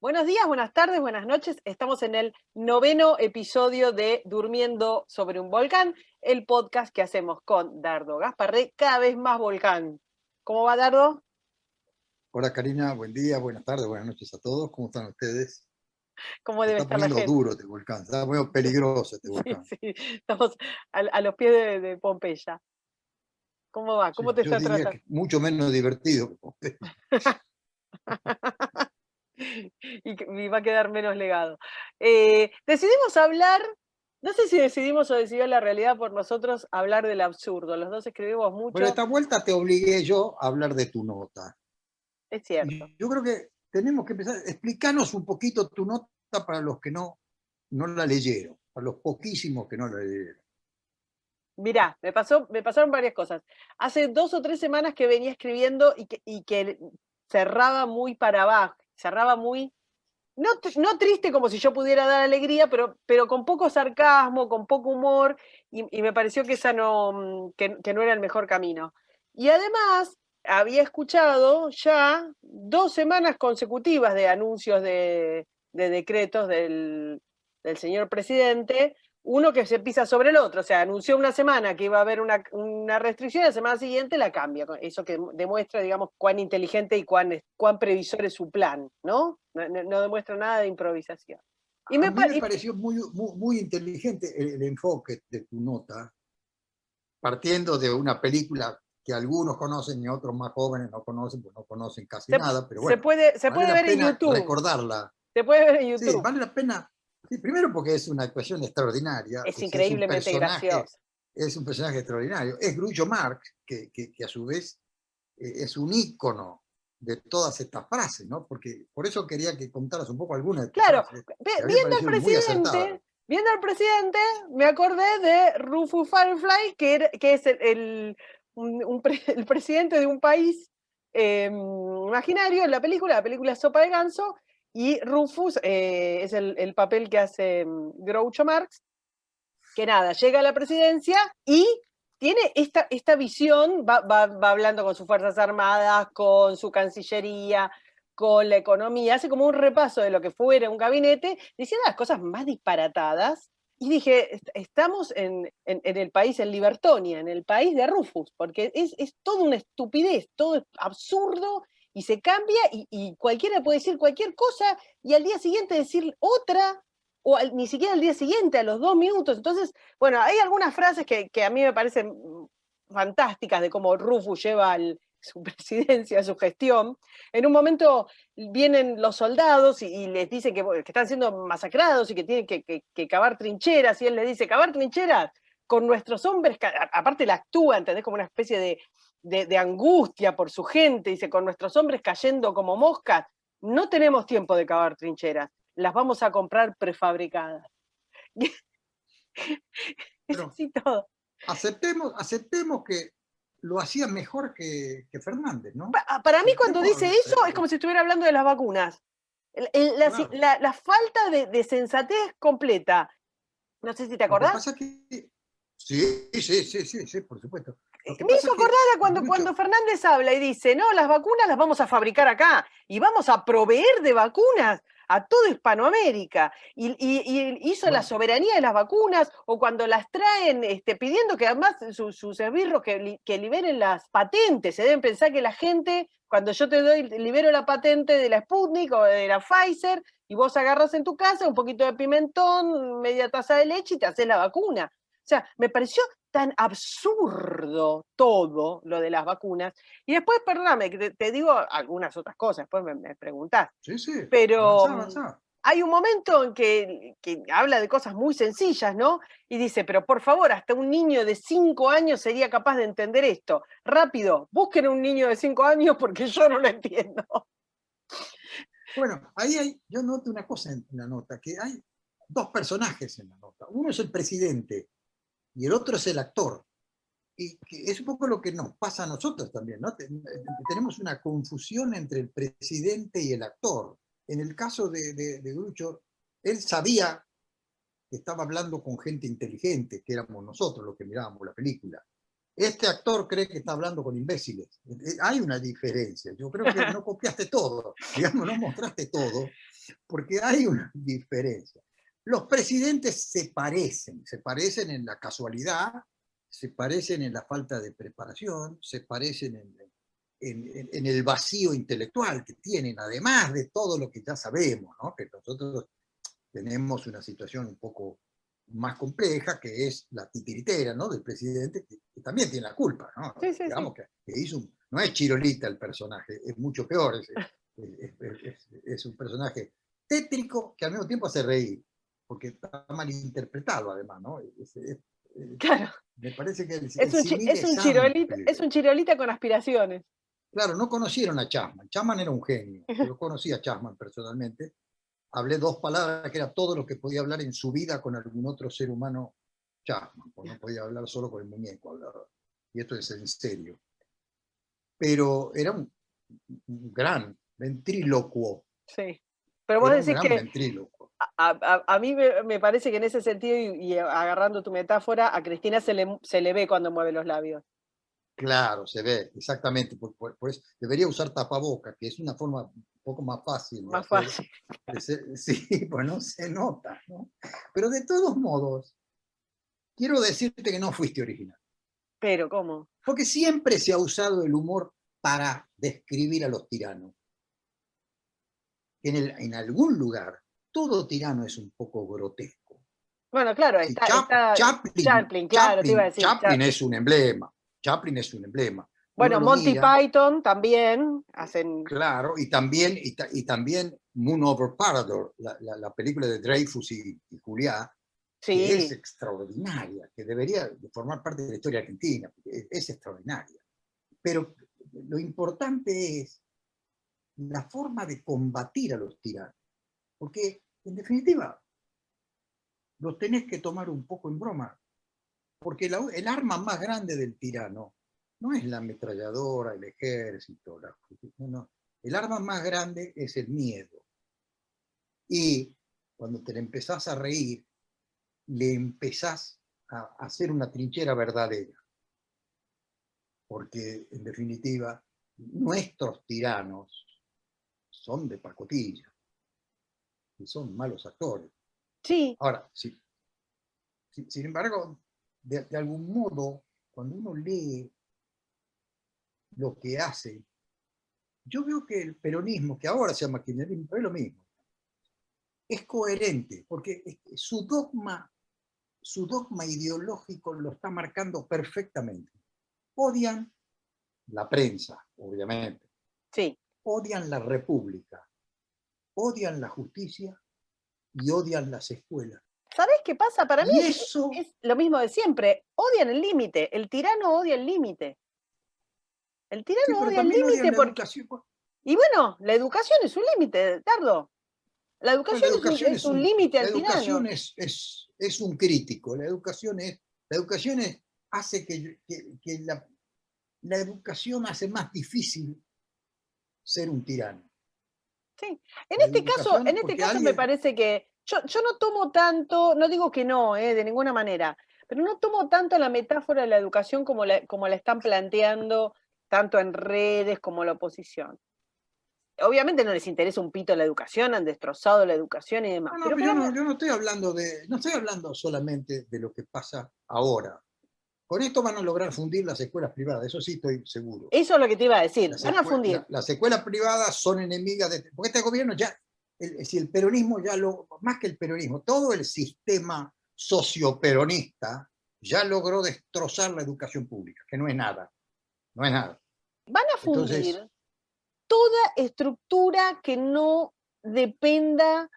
Buenos días, buenas tardes, buenas noches. Estamos en el 9º episodio de Durmiendo sobre un volcán, el podcast que hacemos con Dardo Gasparré, cada vez más volcán. ¿Cómo va, Dardo? Hola Karina, buen día, buenas tardes, buenas noches a todos. ¿Cómo están ustedes? ¿Cómo Se debe está estar la poniendo gente? duro este volcán, se está poniendo peligroso este Sí, volcán. sí, estamos a los pies de Pompeya. ¿Cómo va? ¿Cómo Sí, te yo está diría tratando? que mucho menos divertido que Pompeya. Y va a quedar menos legado. Decidimos hablar, no sé si decidimos o decidió la realidad por nosotros hablar del absurdo. Los dos escribimos Bueno, mucho, esta vuelta te obligué yo a hablar de tu nota. es cierto. Y yo creo que tenemos que empezar, explicarnos un poquito tu nota para los que no la leyeron, para los poquísimos que no la leyeron. Mirá, me pasaron varias cosas. Hace 2 o 3 semanas que venía escribiendo y que cerraba muy para abajo, cerraba muy, no triste como si yo pudiera dar alegría, pero con poco sarcasmo, con poco humor, y me pareció que esa no, que no era el mejor camino. Y además, había escuchado ya 2 semanas consecutivas de anuncios de decretos del señor presidente, uno que se pisa sobre el otro, o sea, anunció una semana que iba a haber una restricción, y la semana siguiente la cambia, eso que demuestra, digamos, cuán inteligente y cuán previsor es su plan, ¿no? No demuestra nada de improvisación. Y A me, mí me y pareció muy inteligente el enfoque de tu nota, partiendo de una película que algunos conocen y otros más jóvenes no conocen, pues no conocen casi se, nada, pero se bueno, puede, se vale puede la ver en pena YouTube, recordarla. se puede ver en Sí, YouTube, vale la pena, sí, primero porque es una actuación extraordinaria, es increíblemente gracioso. es un personaje extraordinario, es Groucho Marx, que a su vez es un ícono de todas estas frases, ¿no? Porque por eso quería que contaras un poco algunas de tus Claro, frases, que habían viendo al parecido muy acertadas. presidente, me acordé de Rufus Firefly, que es el presidente de un país imaginario en la película es Sopa de Ganso, y Rufus es el papel que hace Groucho Marx, que nada, llega a la presidencia y tiene esta visión, va hablando con sus Fuerzas Armadas, con su Cancillería, con la economía, hace como un repaso de lo que fuera un gabinete, diciendo las cosas más disparatadas. Y dije, estamos en el país, en Libertonia, en el país de Rufus, porque es toda una estupidez, todo es absurdo y se cambia y cualquiera puede decir cualquier cosa y al día siguiente decir otra, o ni siquiera al día siguiente, a los 2 minutos. Entonces, bueno, hay algunas frases que a mí me parecen fantásticas de cómo Rufus lleva su presidencia, su gestión. En un momento vienen los soldados y les dicen que están siendo masacrados y que tienen que cavar trincheras, y él les dice, ¿cavar trincheras? Con nuestros hombres, aparte la actúa, ¿entendés? Como una especie de angustia por su gente, dice, con nuestros hombres cayendo como moscas, no tenemos tiempo de cavar trincheras, las vamos a comprar prefabricadas. Es Pero así todo. aceptemos que lo hacía mejor que Fernández, ¿no? Para mí cuando Aceptemos, dice eso es como si estuviera hablando de las vacunas. claro. La falta de sensatez completa. No sé si te Lo que acordás. pasa es que, sí, por supuesto. Lo que Me pasa hizo es acordar que a cuando Grucho, Fernández habla y dice, no, las vacunas las vamos a fabricar acá y vamos a proveer de vacunas a toda Hispanoamérica. Y hizo la bueno, soberanía de las vacunas, o cuando las traen pidiendo que además sus esbirros que liberen las patentes. Se deben pensar que la gente, cuando yo libero la patente de la Sputnik o de la Pfizer, y vos agarras en tu casa un poquito de pimentón, media taza de leche y te haces la vacuna. O sea, me pareció tan absurdo todo lo de las vacunas. Y después, perdóname, que te digo algunas otras cosas, después me preguntás. sí, Pero avanzá. hay un momento en que habla de cosas muy sencillas, ¿no? Y dice, pero por favor, hasta un niño de 5 años sería capaz de entender esto. Rápido, busquen un niño de 5 años porque yo no lo entiendo. Bueno, yo noto una cosa en la nota, que hay dos personajes en la nota. Uno es el presidente y el otro es el actor. Y que es un poco lo que nos pasa a nosotros también, ¿no? Tenemos una confusión entre el presidente y el actor. En el caso de Grucho, él sabía que estaba hablando con gente inteligente, que éramos nosotros los que mirábamos la película. Este actor cree que está hablando con imbéciles. Hay una diferencia. Yo creo que no copiaste todo, digamos, no mostraste todo, porque hay una diferencia. Los presidentes se parecen en la casualidad, se parecen en la falta de preparación, se parecen en el vacío intelectual que tienen, además de todo lo que ya sabemos, ¿no? Que nosotros tenemos una situación un poco más compleja, que es la titiritera, ¿no? Del presidente, que también tiene la culpa, ¿no? Sí, sí, sí. Digamos que hizo no es Chirolita el personaje, es mucho peor, es un personaje tétrico que al mismo tiempo hace reír, porque está mal interpretado además, ¿no? Claro. Me parece que el Es símil es es un chirolita con aspiraciones. Claro, no conocieron a Chapman. Chapman era un genio. Yo lo conocí a Chapman personalmente. Hablé 2 palabras, que era todo lo que podía hablar en su vida con algún otro ser humano, Chapman, porque no podía hablar solo con el muñeco. Hablaba. Y esto es en serio. Pero era un gran ventrílocuo. Sí. Pero vos Era un decís gran que ventrílocuo. a mí me parece que en ese sentido, y agarrando tu metáfora, a Cristina se le ve cuando mueve los labios. Claro, se ve, exactamente. Por eso debería usar tapaboca, que es una forma un poco más fácil de Más hacer. fácil. Sí, pues no se nota, ¿no? Pero de todos modos, quiero decirte que no fuiste original. Pero, ¿cómo? Porque siempre se ha usado el humor para describir a los tiranos. En algún lugar, todo tirano es un poco grotesco. Bueno, claro, Si está Chaplin, claro, te iba a decir. Chaplin es un emblema. Chaplin es un emblema. Uno Bueno, lo Monty mira, Python también hacen. claro, y también Moon Over Parador, la película de Dreyfus y Juliá, que es Sí, extraordinaria, que debería formar parte de la historia argentina, porque es extraordinaria. Pero lo importante es la forma de combatir a los tiranos, porque en definitiva los tenés que tomar un poco en broma, porque el arma más grande del tirano no es la ametralladora, el ejército, no. El arma más grande es el miedo. Y cuando te le empezás a reír, le empezás a hacer una trinchera verdadera. Porque, en definitiva, nuestros tiranos son de pacotilla y son malos actores. sí. Ahora, sin embargo, de algún modo, cuando uno lee lo que hace, yo veo que el peronismo, que ahora se llama kirchnerismo, pero es lo mismo, es coherente, porque su dogma ideológico lo está marcando perfectamente. Odian la prensa, obviamente, Sí. odian la república, odian la justicia y odian las escuelas. ¿Sabés qué pasa? Para mí Y eso, es lo mismo de siempre. Odian el límite. El tirano odia el límite. El sí, tirano pero odia el también odian límite la porque. educación. Y bueno, la educación es un límite, Dardo. La Bueno, educación es un límite la al educación tirano. es un crítico, la educación hace que la educación hace más difícil ser un tirano. Sí. La En educación, este porque caso me alguien, parece que yo no tomo tanto, no digo que no, de ninguna manera, pero no tomo tanto la metáfora de la educación como la están planteando tanto en redes como la oposición. Obviamente no les interesa un pito la educación, han destrozado la educación y demás. no, Pero pero para, yo no estoy hablando no estoy hablando solamente de lo que pasa ahora. Con esto van a lograr fundir las escuelas privadas, eso sí estoy seguro. eso es lo que te iba a decir. Van a fundir. Las escuelas privadas son enemigas porque este gobierno ya, si el peronismo más que el peronismo, todo el sistema socioperonista ya logró destrozar la educación pública, que no es nada, no es nada. Van a Entonces, fundir toda estructura que no dependa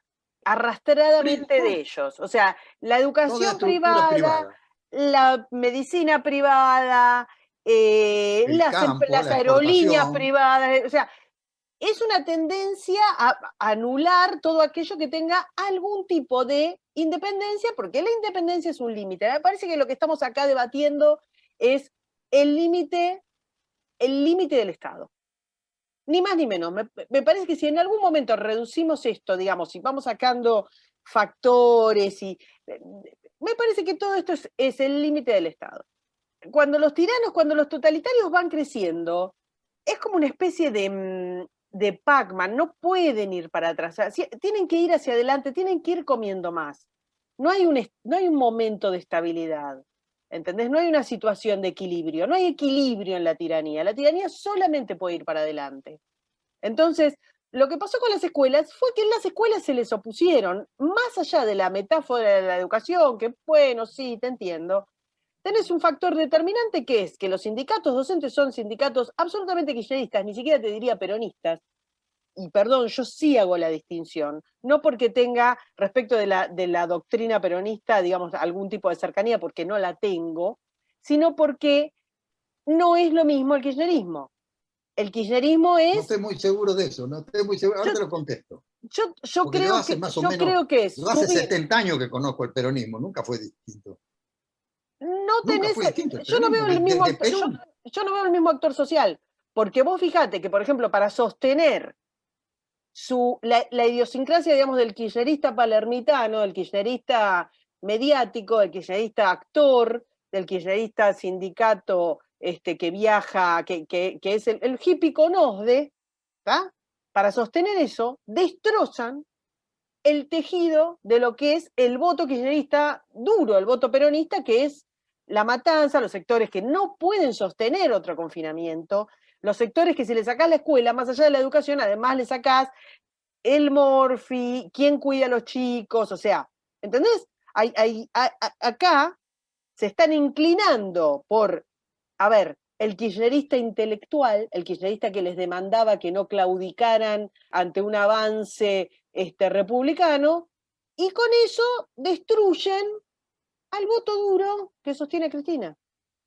arrastradamente de ellos. O sea, la toda educación estructura privada, privada, la medicina privada, el campo, las la aerolíneas exportación, privadas, o sea, es una tendencia a anular todo aquello que tenga algún tipo de independencia, porque la independencia es un límite. Me parece que lo que estamos acá debatiendo es el límite del Estado. Ni más ni menos. Me parece que si en algún momento reducimos esto, digamos, si vamos sacando factores me parece que todo esto es el límite del Estado. Cuando los tiranos, cuando los totalitarios van creciendo, es como una especie de Pac-Man, no pueden ir para atrás, tienen que ir hacia adelante, tienen que ir comiendo más. No hay un momento de estabilidad, ¿entendés? No hay una situación de equilibrio, no hay equilibrio en la tiranía solamente puede ir para adelante. Entonces, lo que pasó con las escuelas fue que en las escuelas se les opusieron, más allá de la metáfora de la educación, que bueno, sí, te entiendo, tenés un factor determinante que es que los sindicatos docentes son sindicatos absolutamente kirchneristas, ni siquiera te diría peronistas, y perdón, yo sí hago la distinción, no porque tenga respecto de la doctrina peronista, digamos, algún tipo de cercanía, porque no la tengo, sino porque no es lo mismo el kirchnerismo. El kirchnerismo No es, estoy muy seguro de eso, no estoy muy seguro. yo, Ahora te lo contesto. yo Porque yo creo hace que, más o yo menos, creo que es yo hace subir. 70 años que conozco el peronismo, nunca fue distinto. No Nunca tenés, fue distinto el yo no veo peronismo, el mismo desde actor, Perón. yo no veo el mismo actor social, porque vos fijate que, por ejemplo, para sostener la idiosincrasia, digamos, del kirchnerista palermitano, del kirchnerista mediático, del kirchnerista actor, del kirchnerista sindicato que viaja, que es el hippie con OSDE, ¿tá? Para sostener eso, destrozan el tejido de lo que es el voto kirchnerista duro, el voto peronista, que es la matanza, los sectores que no pueden sostener otro confinamiento, los sectores que si le sacás la escuela, más allá de la educación, además le sacás el morfi, quién cuida a los chicos, o sea, ¿entendés? Acá se están inclinando por, a ver, el kirchnerista intelectual, el kirchnerista que les demandaba que no claudicaran ante un avance republicano, y con eso destruyen al voto duro que sostiene a Cristina.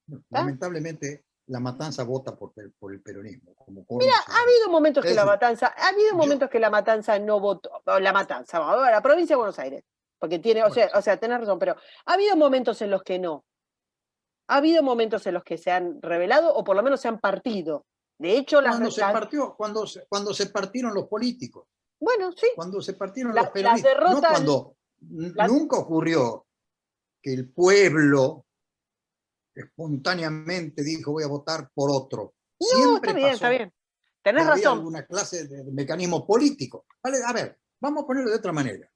¿Tá? Lamentablemente, la matanza vota por el peronismo, como Mira, Corno se ha llama. habido momentos que Es la decir, matanza, ha habido yo, momentos que la matanza no votó, la matanza, vamos a ver, la provincia de Buenos Aires, porque tiene, bueno, sí. o sea, tenés razón, pero ha habido momentos en los que no. Ha habido momentos en los que se han revelado o por lo menos se han partido. De hecho, Cuando se partieron los políticos, bueno, sí, cuando se partieron los las peronistas, no derrotas, cuando, la, nunca ocurrió que el pueblo espontáneamente dijo voy a votar por otro. no, Siempre está pasó bien, que tenés había razón. alguna clase de mecanismo político. Vale, a ver, vamos a ponerlo de otra manera.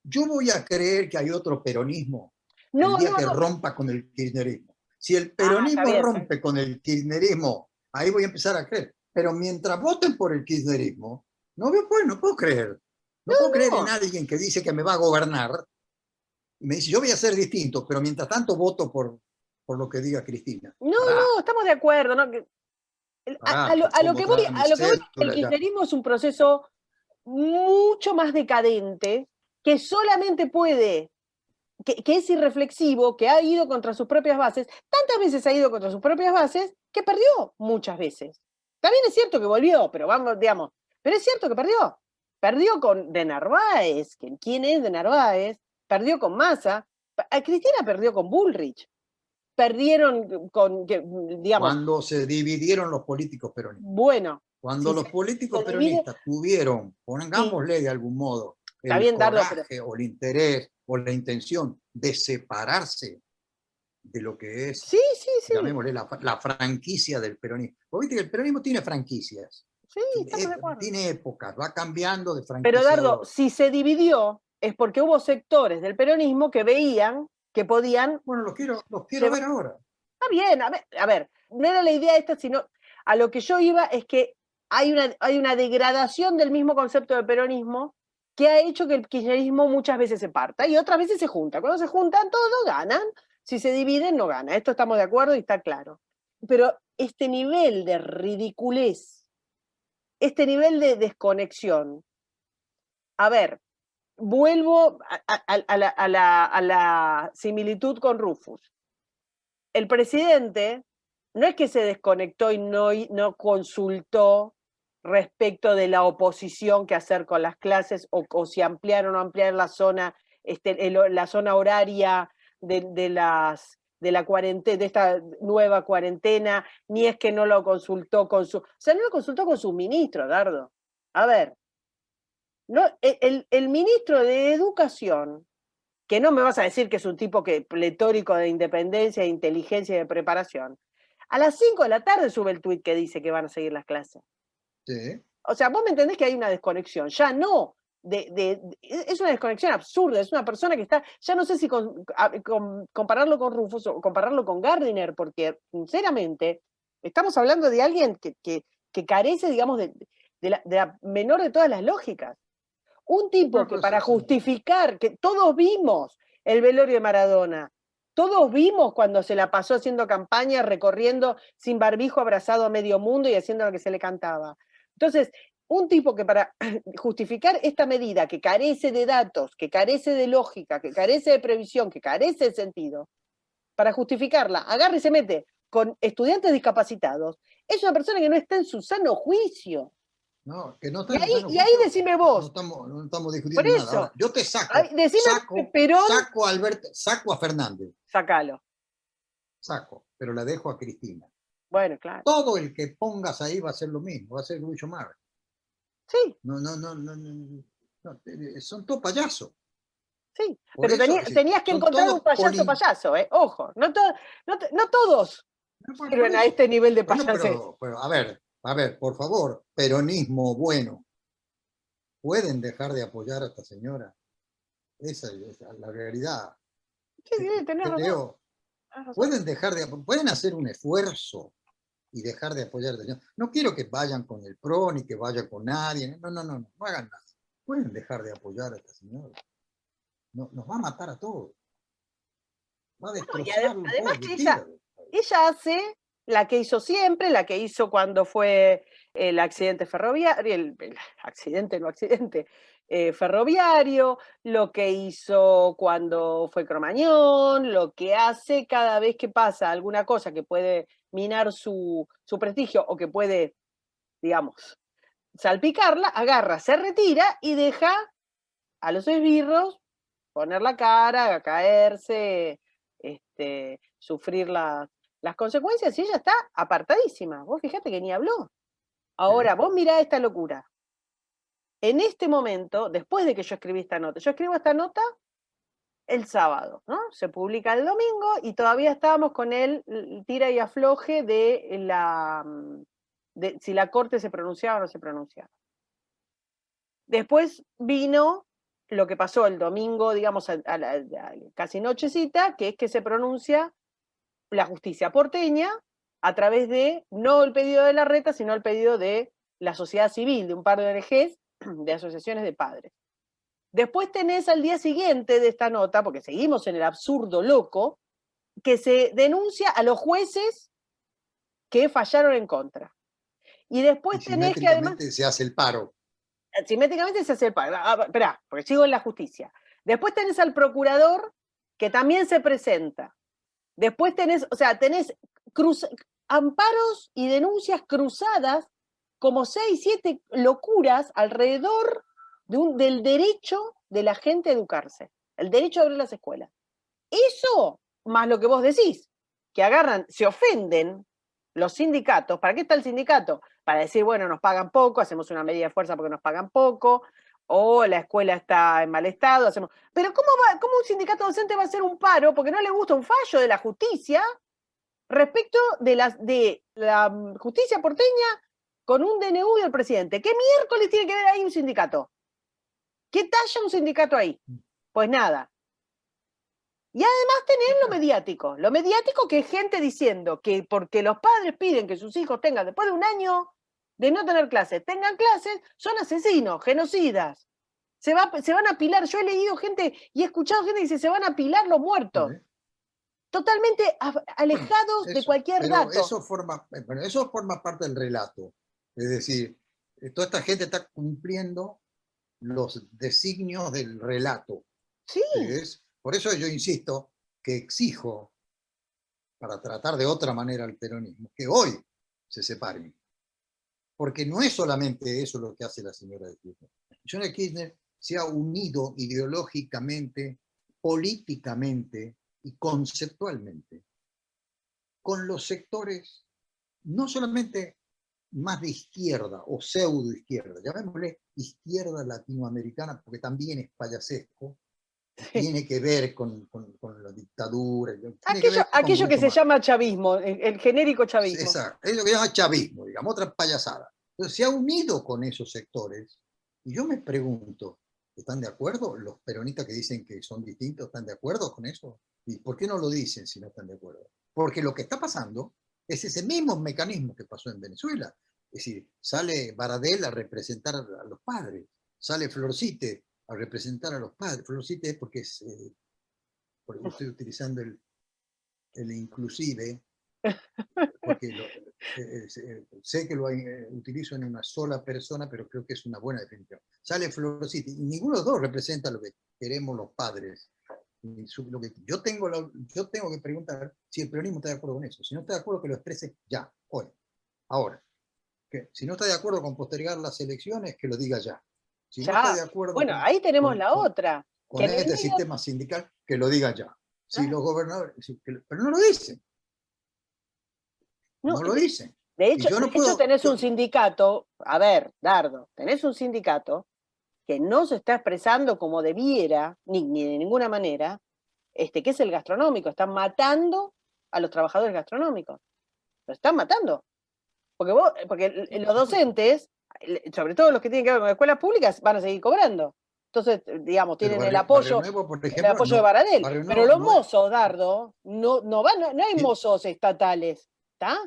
Yo voy a creer que hay otro peronismo el No, día no, que no. rompa con el kirchnerismo. Si el Ah, está peronismo bien, está bien. rompe con el kirchnerismo, ahí voy a empezar a creer. Pero mientras voten por el kirchnerismo, no puedo creer. No puedo creer en No, alguien que dice que me va a gobernar y me dice, yo voy a ser distinto, pero mientras tanto voto por lo que diga Cristina. no, Pará, no, estamos de acuerdo, ¿no? pará, A lo tomo, que voy, trae mi el cédula ya. kirchnerismo es un proceso mucho más decadente que solamente puede que es irreflexivo, que ha ido contra sus propias bases, tantas veces ha ido contra sus propias bases, que perdió muchas veces. También es cierto que volvió, pero vamos, digamos, pero es cierto que perdió. Perdió con De Narváez, ¿quién es De Narváez? Perdió con Massa. Cristina perdió con Bullrich. Perdieron con, digamos, Cuando se dividieron los políticos peronistas. bueno, Cuando si los políticos se divide, peronistas tuvieron, sí, pongámosle de algún modo, está el bien, Dardo, pero coraje o el interés o la intención de separarse de lo que es, sí, sí, sí, llamémosle, la franquicia del peronismo. Porque viste que el peronismo tiene franquicias, sí, estamos de acuerdo. tiene épocas, va cambiando de Pero Dardo, franquiciador. si se dividió es porque hubo sectores del peronismo que veían que podían Bueno, los quiero llevar. ver ahora. Está bien, a ver, no era la idea esta, sino a lo que yo iba es que hay una degradación del mismo concepto de peronismo que ha hecho que el kirchnerismo muchas veces se parta y otras veces se junta. Cuando se juntan, todos ganan. Si se dividen, no gana. Esto estamos de acuerdo y está claro. Pero este nivel de ridiculez, este nivel de desconexión, a ver, vuelvo a la similitud con Rufus. El presidente no es que se desconectó y no consultó respecto de la oposición que hacer con las clases o si ampliar o no ampliar la zona, la zona horaria de la cuarentena, de esta nueva cuarentena, ni es que no lo consultó con su, o sea, no lo consultó con sus ministros, Dardo. A ver, no, el ministro de Educación, que no me vas a decir que es un tipo que pletórico de independencia, de inteligencia y de preparación, a las 5 de la tarde sube el tuit que dice que van a seguir las clases. Sí. O sea, vos me entendés que hay una desconexión, ya no. Es una desconexión absurda, es una persona que está, ya no sé si compararlo con Rufus o compararlo con Gardiner, porque sinceramente estamos hablando de alguien que carece, digamos, de la menor de todas las lógicas. Un tipo Bueno, que pero para justificar, que todos vimos el velorio de Maradona, todos vimos cuando se la pasó haciendo campaña, recorriendo sin barbijo, abrazado a medio mundo y haciendo lo que se le cantaba. Entonces, un tipo que para justificar esta medida, que carece de datos, que carece de lógica, que carece de previsión, que carece de sentido, para justificarla, agarra y se mete con estudiantes discapacitados, es una persona que no está en su sano juicio. no, que no está Y en su ahí, sano y ahí juicio, decime no vos, estamos, no estamos por discutiendo nada. eso, Ahora, yo te decime Perón, saco a Alberto, saco a Fernández, sacalo. saco, pero la dejo a Cristina. Bueno, claro. Todo el que pongas ahí va a ser lo mismo, va a ser Groucho Marx. Sí, No, no, no, no, no, no, son todos payasos. sí. Por Pero eso, es decir, tenías que son encontrar un todos payaso, ¿eh? Ojo, no todos por sirven a eso. este nivel de Bueno, payasés. pero a ver, por favor, peronismo bueno, ¿pueden dejar de apoyar a esta señora? Esa es la realidad. Sí, sí, tenés razón. Creo, Tenés razón. pueden pueden hacer un esfuerzo y dejar de apoyar a esta señora. No quiero que vayan con el PRO ni que vayan con nadie. No, no, no, no, no hagan nada. Pueden dejar de apoyar a esta señora. No, nos va a matar a todos. Va a No, y destrozar un además poco que que queda. ella hace la que hizo siempre, la que hizo cuando fue el accidente ferroviario, el accidente, no accidente, ferroviario, lo que hizo cuando fue Cromañón, lo que hace cada vez que pasa alguna cosa que puede minar su prestigio o que puede, digamos, salpicarla, agarra, se retira y deja a los esbirros poner la cara, caerse, sufrir las consecuencias, y ella está apartadísima. Vos fíjate que ni habló. Ahora, Sí. vos mirá esta locura. En este momento, después de que yo escribí esta nota, yo escribo esta nota el sábado, ¿no? Se publica el domingo y todavía estábamos con el tira y afloje de si la corte se pronunciaba o no se pronunciaba. Después vino lo que pasó el domingo, digamos, casi nochecita, que es que se pronuncia la justicia porteña a través de, no el pedido de Larreta, sino el pedido de la sociedad civil, de un par de ONGs, de asociaciones de padres. Después tenés al día siguiente de esta nota, porque seguimos en el absurdo loco, que se denuncia a los jueces que fallaron en contra. Y Y después tenés que además, simétricamente se hace el paro. simétricamente se hace el pago. Esperá, porque sigo en la justicia. Después tenés al procurador que también se presenta. Después tenés, o sea, tenés amparos y denuncias cruzadas, como 6, 7 locuras alrededor del derecho de la gente a educarse, el derecho a abrir las escuelas. Eso, más lo que vos decís, que agarran, se ofenden los sindicatos. ¿Para qué está el sindicato? Para decir, bueno, nos pagan poco, hacemos una medida de fuerza porque nos pagan poco, o la escuela está en mal estado, hacemos. Pero ¿cómo un sindicato docente va a hacer un paro porque no le gusta un fallo de la justicia respecto de la justicia porteña con un DNU del presidente? ¿Qué miércoles tiene que ver ahí un sindicato? ¿Qué talla un sindicato ahí? Pues nada. Y además tenés lo mediático que es gente diciendo que porque los padres piden que sus hijos tengan, después de un año de no tener clases, tengan clases, son asesinos, genocidas. Se van a apilar, yo he leído gente y he escuchado gente que dice se van a apilar los muertos, ¿Eh? totalmente Bueno, alejados de eso, cualquier pero dato. bueno, eso forma parte del relato. Es decir, toda esta gente está cumpliendo los designios del relato. Sí, Por eso yo insisto que exijo, para tratar de otra manera al peronismo, que hoy se separen. Porque no es solamente eso lo que hace la señora de Kirchner. La señora de Kirchner se ha unido ideológicamente, políticamente y conceptualmente con los sectores no solamente más de izquierda o pseudo izquierda, llamémosle izquierda latinoamericana, porque también es payasesco, sí. tiene que ver con la dictadura, tiene que Aquello, ver con aquello que mucho se más. llama chavismo, el genérico chavismo. Es lo que llama chavismo, digamos, otra payasada. Entonces se ha unido con esos sectores, y yo me pregunto, ¿están de acuerdo? ¿Los peronistas que dicen que son distintos están de acuerdo con eso? ¿Y por qué no lo dicen si no están de acuerdo? Porque lo que está pasando es ese mismo mecanismo que pasó en Venezuela. Es decir, sale Baradel a representar a los padres, sale Florcite a representar a los padres. Florcite es porque porque estoy utilizando el inclusive, porque sé que lo utilizo en una sola persona, pero creo que es una buena definición. Sale Florcita, y ninguno de los dos representa lo que queremos los padres. Lo que yo tengo que preguntar si el peronismo está de acuerdo con eso. Si no está de acuerdo, que lo exprese ya, hoy, ahora. Que si no está de acuerdo con postergar las elecciones, que lo diga ya. Si no está Ya, de acuerdo bueno, ahí tenemos la otra, que con en el este medio, sistema sindical, que lo diga ya. Si ah, los gobernadores, pero no lo dicen, no, no lo dicen. Y yo de no hecho puedo, tenés un sindicato, a ver, Dardo, tenés un sindicato que no se está expresando como debiera, ni de ninguna manera, que es el gastronómico. Están matando a los trabajadores gastronómicos. Los están matando. Porque los docentes, sobre todo los que tienen que ver con escuelas públicas, van a seguir cobrando. Entonces, digamos, pero tienen el Barrio apoyo, Nuevo, por el ejemplo, apoyo de no, Baradel. Barrio Pero Nuevo los no es, mozos, Dardo, no hay mozos estatales, ¿está?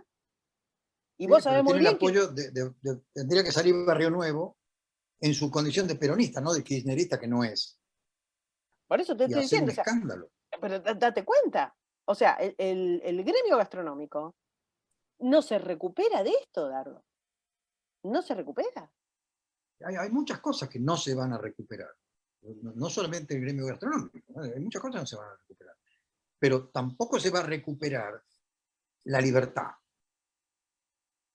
Y vos sí, sabés pero muy tiene el bien que, apoyo tendría que salir Barrio Nuevo en su condición de peronista, no de kirchnerista, que no es, por eso te y estoy hacer diciendo, un o sea, escándalo. pero date cuenta. O sea, el gremio gastronómico no se recupera de esto, Dardo. No se recupera. Hay muchas cosas que no se van a recuperar, no solamente el gremio gastronómico, ¿no? Hay muchas cosas que no se van a recuperar, pero tampoco se va a recuperar la libertad.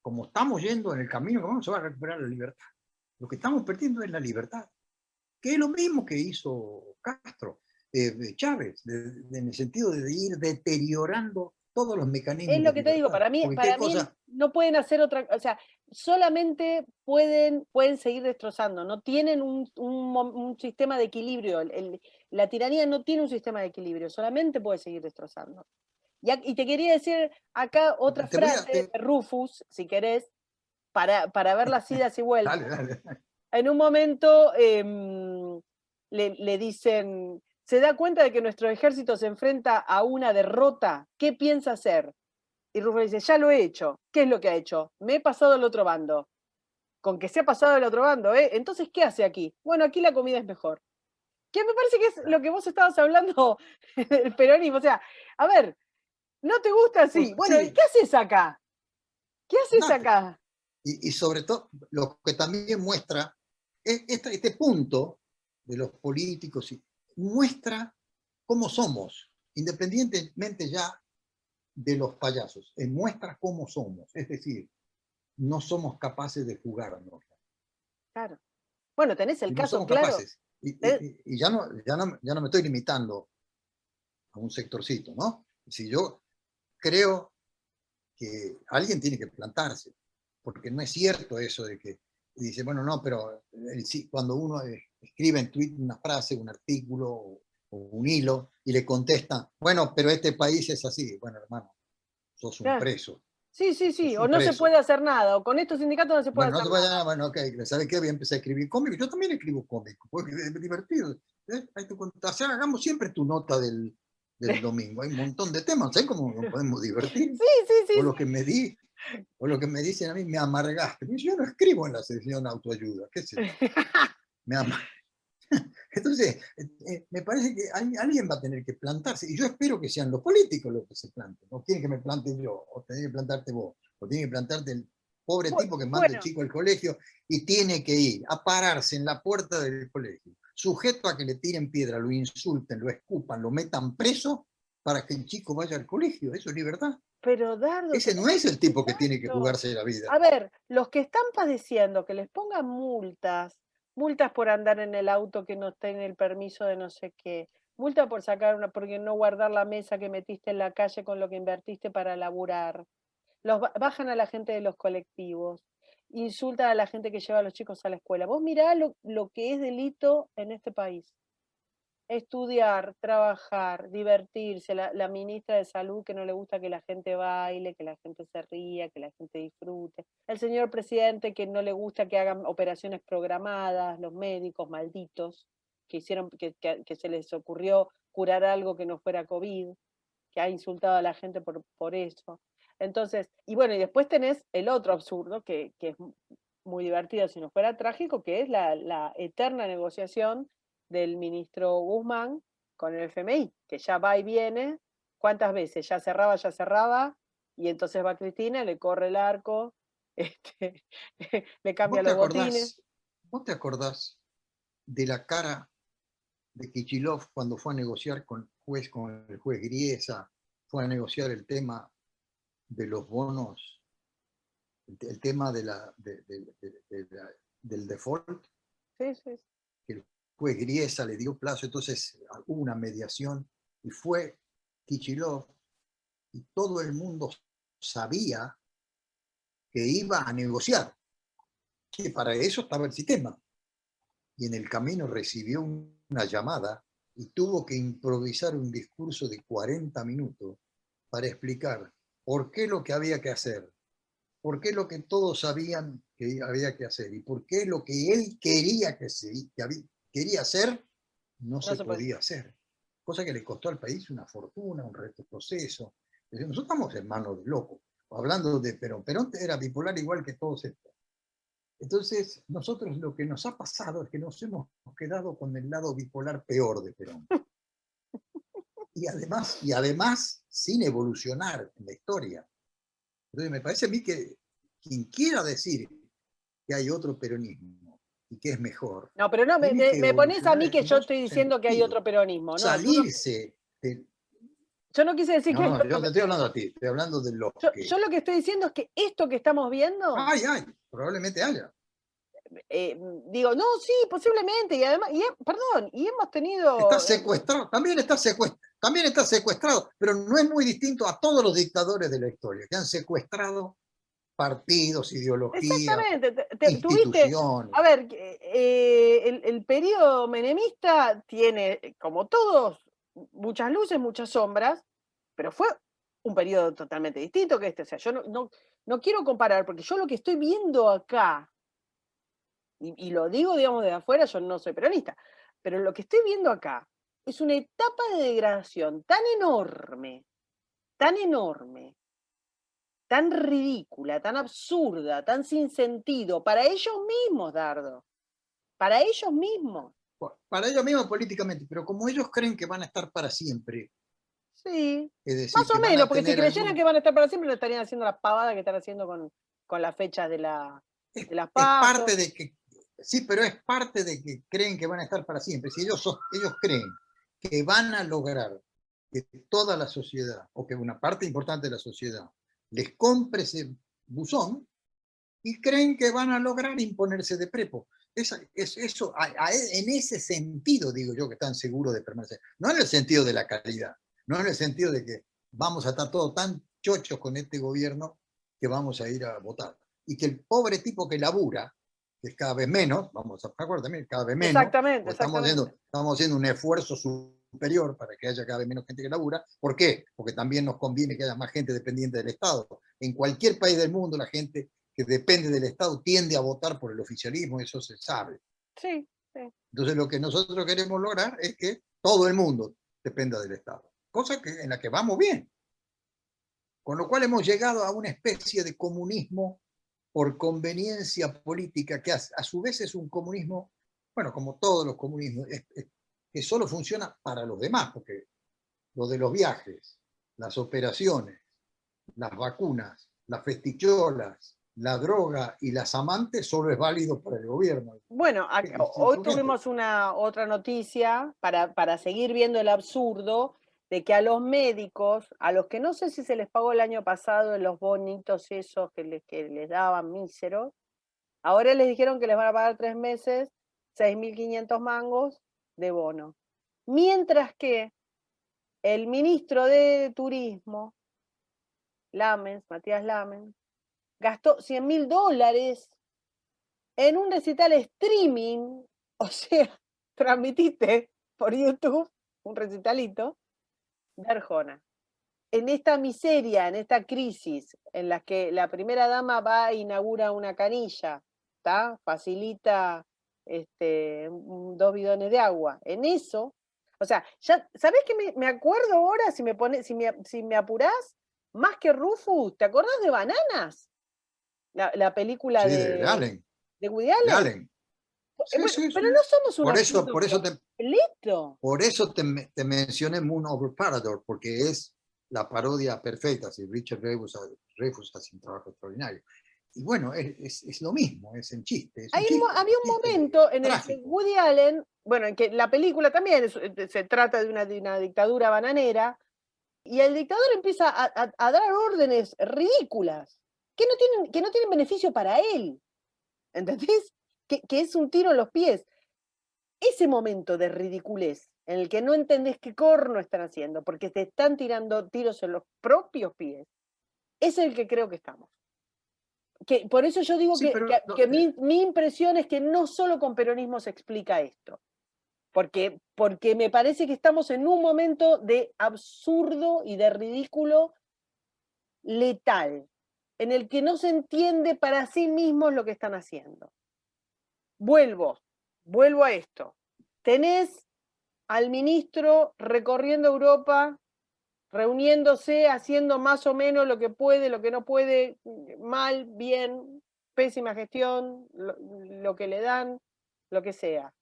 Como estamos yendo en el camino, ¿cómo se va a recuperar la libertad? Lo que estamos perdiendo es la libertad, que es lo mismo que hizo Castro, Chávez, en el sentido de ir deteriorando todos los Es mecanismos lo de que te digo, libertad. Porque qué para mí cosa, no pueden hacer otra, o sea, solamente pueden seguir destrozando, no tienen un sistema de equilibrio, la tiranía no tiene un sistema de equilibrio, solamente puede seguir destrozando. Y te quería decir acá otra te voy a... frase de Rufus, si querés, para ver las idas y dale, vueltas. dale. En un momento le dicen, ¿se da cuenta de que nuestro ejército se enfrenta a una derrota? ¿Qué piensa hacer? Y Rufus dice, ya lo he hecho. ¿Qué es lo que ha hecho? Me he pasado al otro bando. Con que se ha pasado al otro bando, ¿eh? Entonces, ¿qué hace aquí? Bueno, aquí la comida es mejor. Que me parece que es lo que vos estabas hablando del peronismo. O sea, a ver, ¿no te gusta así? Bueno, ¿y Sí, qué haces acá? ¿Qué haces andate. acá? Y sobre todo, lo que también muestra, este punto de los políticos, muestra cómo somos, independientemente ya de los payasos, muestra cómo somos, es decir, no somos capaces de jugarnos, Claro. Bueno, tenés el y no caso somos claro. capaces, y ya no me estoy limitando a un sectorcito, ¿no? Si yo creo que alguien tiene que plantarse, porque no es cierto eso de que dice, bueno, no, pero cuando uno escribe en Twitter una frase, un artículo o un hilo y le contesta, bueno, pero este país es así, bueno, hermano, sos un Claro. preso, Sí, sí, sí. sos O un no se puede preso. hacer nada. O con estos sindicatos no se puede Bueno, no hacer te nada. vayas, bueno, ok, ¿sabes qué? Voy a empezar a escribir cómics, yo también escribo cómics, porque es divertido. Ahí te cuento. O sea, hagamos siempre tu nota del domingo, hay un montón de temas, ¿sabes cómo nos podemos divertir? Sí, sí, O sí, lo que me di, o lo que me dicen a mí, me amargaste. Yo no escribo en la sección autoayuda, qué sé yo. sí. Me ama. Entonces, me parece que alguien va a tener que plantarse, y yo espero que sean los políticos los que se planten. No quieren que me plante yo, o tenés que plantarte vos, o tiene que plantarte el pobre tipo que manda el Bueno, chico al colegio y tiene que ir a pararse en la puerta del colegio, sujeto a que le tiren piedra, lo insulten, lo escupan, lo metan preso para que el chico vaya al colegio. Eso es libertad. pero Dardo, Ese tenés no es el tipo que tiene que exacto. jugarse la vida. A ver, los que están padeciendo que les pongan multas por andar en el auto que no tiene el permiso de no sé qué, multa por sacar porque no guardar la mesa que metiste en la calle con lo que invertiste para laburar. Bajan a la gente de los colectivos, insultan a la gente que lleva a los chicos a la escuela. Vos mirá lo que es delito en este país. estudiar, trabajar, divertirse, la ministra de Salud que no le gusta que la gente baile, que la gente se ría, que la gente disfrute, el señor presidente que no le gusta que hagan operaciones programadas, los médicos malditos que hicieron, que se les ocurrió curar algo que no fuera COVID, que ha insultado a la gente por eso. Entonces, y bueno, y después tenés el otro absurdo, que es muy divertido si no fuera trágico, que es la eterna negociación del ministro Guzmán con el FMI, que ya va y viene, ¿cuántas veces? Ya cerraba, y entonces va Cristina, le corre el arco, este, le cambia ¿Vos te los botines. acordás, vos te acordás de la cara de Kichilov cuando fue a negociar con el juez Griesa, fue a negociar el tema de los bonos, el tema del default, Sí, sí, sí. que el juez Griesa le dio plazo, entonces hubo una mediación y fue Kichilov y todo el mundo sabía que iba a negociar, que para eso estaba el sistema. Y en el camino recibió una llamada y tuvo que improvisar un discurso de 40 minutos para explicar por qué lo que había que hacer, por qué lo que todos sabían que había que hacer y por qué lo que él quería quería hacer no No se se puede. podía hacer. Cosa que le costó al país una fortuna, un retroceso. Nosotros estamos en manos de locos. Hablando de Perón, Perón era bipolar igual que todos estos. Entonces, nosotros lo que nos ha pasado es que nos hemos quedado con el lado bipolar peor de Perón. Y además sin evolucionar en la historia. Entonces, me parece a mí que quien quiera decir que hay otro peronismo y que es mejor, No, pero no, tiene que me pones a evolucionar mí que en yo dos estoy diciendo que hay sentidos. otro peronismo. No, Salirse de... yo no quise decir que No, hay no, otro. yo te estoy hablando a ti, estoy hablando de los Yo que... lo que estoy diciendo es que esto que estamos viendo, Ay, probablemente haya. digo, no, sí, posiblemente, y además, perdón, y hemos Está tenido, secuestrado, también está secuestrado, pero no es muy distinto a todos los dictadores de la historia, que han secuestrado partidos, ideologías, exactamente, tuviste, instituciones. a ver, el periodo menemista tiene, como todos, muchas luces, muchas sombras, pero fue un periodo totalmente distinto que este. O sea, yo no quiero comparar, porque yo lo que estoy viendo acá, y lo digo, digamos, de afuera, yo no soy peronista, pero lo que estoy viendo acá es una etapa de degradación tan enorme, tan ridícula, tan absurda, tan sin sentido, para ellos mismos, Dardo, para ellos mismos. Para ellos mismos políticamente, pero como ellos creen que van a estar para siempre, Sí, es decir, más o que van menos, a porque si tener creyeran algún... que van a estar para siempre, no estarían haciendo la pavada que están haciendo con las fechas de las Es parte PASO. de que... Sí, pero es parte de que creen que van a estar para siempre. Si ellos creen que van a lograr que toda la sociedad, o que una parte importante de la sociedad, les compre ese buzón, y creen que van a lograr imponerse de prepo. Eso, en ese sentido digo yo que están seguros de permanecer. No en el sentido de la calidad, no en el sentido de que vamos a estar todos tan chochos con este gobierno que vamos a ir a votar. Y que el pobre tipo que labura, que es cada vez menos, vamos a acuerdo también, cada vez menos, Exactamente, porque exactamente. estamos haciendo un esfuerzo superior para que haya cada vez menos gente que labura. ¿Por qué? Porque también nos conviene que haya más gente dependiente del Estado. En cualquier país del mundo la gente que depende del Estado tiende a votar por el oficialismo, eso se sabe. Sí, sí. Entonces lo que nosotros queremos lograr es que todo el mundo dependa del Estado, cosa que, en la que vamos bien. Con lo cual hemos llegado a una especie de comunismo por conveniencia política, que a su vez es un comunismo, bueno, como todos los comunismos, que solo funciona para los demás, porque lo de los viajes, las operaciones, las vacunas, las festicholas, la droga y las amantes solo es válido para el gobierno. Bueno, hoy tuvimos una otra noticia para seguir viendo el absurdo de que a los médicos, a los que no sé si se les pagó el año pasado los bonitos esos que les daban míseros, ahora les dijeron que les van a pagar 3 meses, 6.500 mangos de bono. Mientras que el ministro de Turismo, Matías Lamens, gastó $100.000 en un recital streaming, o sea, transmitiste por YouTube, un recitalito de Arjona. En esta miseria, en esta crisis, en la que la primera dama va e inaugura una canilla, ¿tá? Facilita 2 bidones de agua. En eso, o sea, ya, ¿sabés qué me acuerdo ahora, si me apurás? Más que Rufus, ¿te acordás de Bananas? La película Sí, de Allen. de Woody De Allen. Allen. Sí, Bueno, sí, pero sí. no somos un Por eso, argento completo. por eso te mencioné Moon Over Parador, porque es la parodia perfecta. Si Richard Dreyfuss hace un trabajo extraordinario. Y bueno, es lo mismo, es un chiste, es un chiste, Había un chiste momento en el que trágico. Woody Allen, bueno, en que la película también se trata de una dictadura bananera, y el dictador empieza a dar órdenes ridículas que no tienen beneficio para él. ¿Entendés? Que es un tiro en los pies. Ese momento de ridiculez en el que no entendés qué corno están haciendo, porque te están tirando tiros en los propios pies, es el que creo que estamos. Por eso yo digo Sí, pero que mi impresión es que no solo con peronismo se explica esto, porque me parece que estamos en un momento de absurdo y de ridículo letal, en el que no se entiende para sí mismos lo que están haciendo. Vuelvo a esto. Tenés al ministro recorriendo Europa, reuniéndose, haciendo más o menos lo que puede, lo que no puede, mal, bien, pésima gestión, lo que le dan, lo que sea.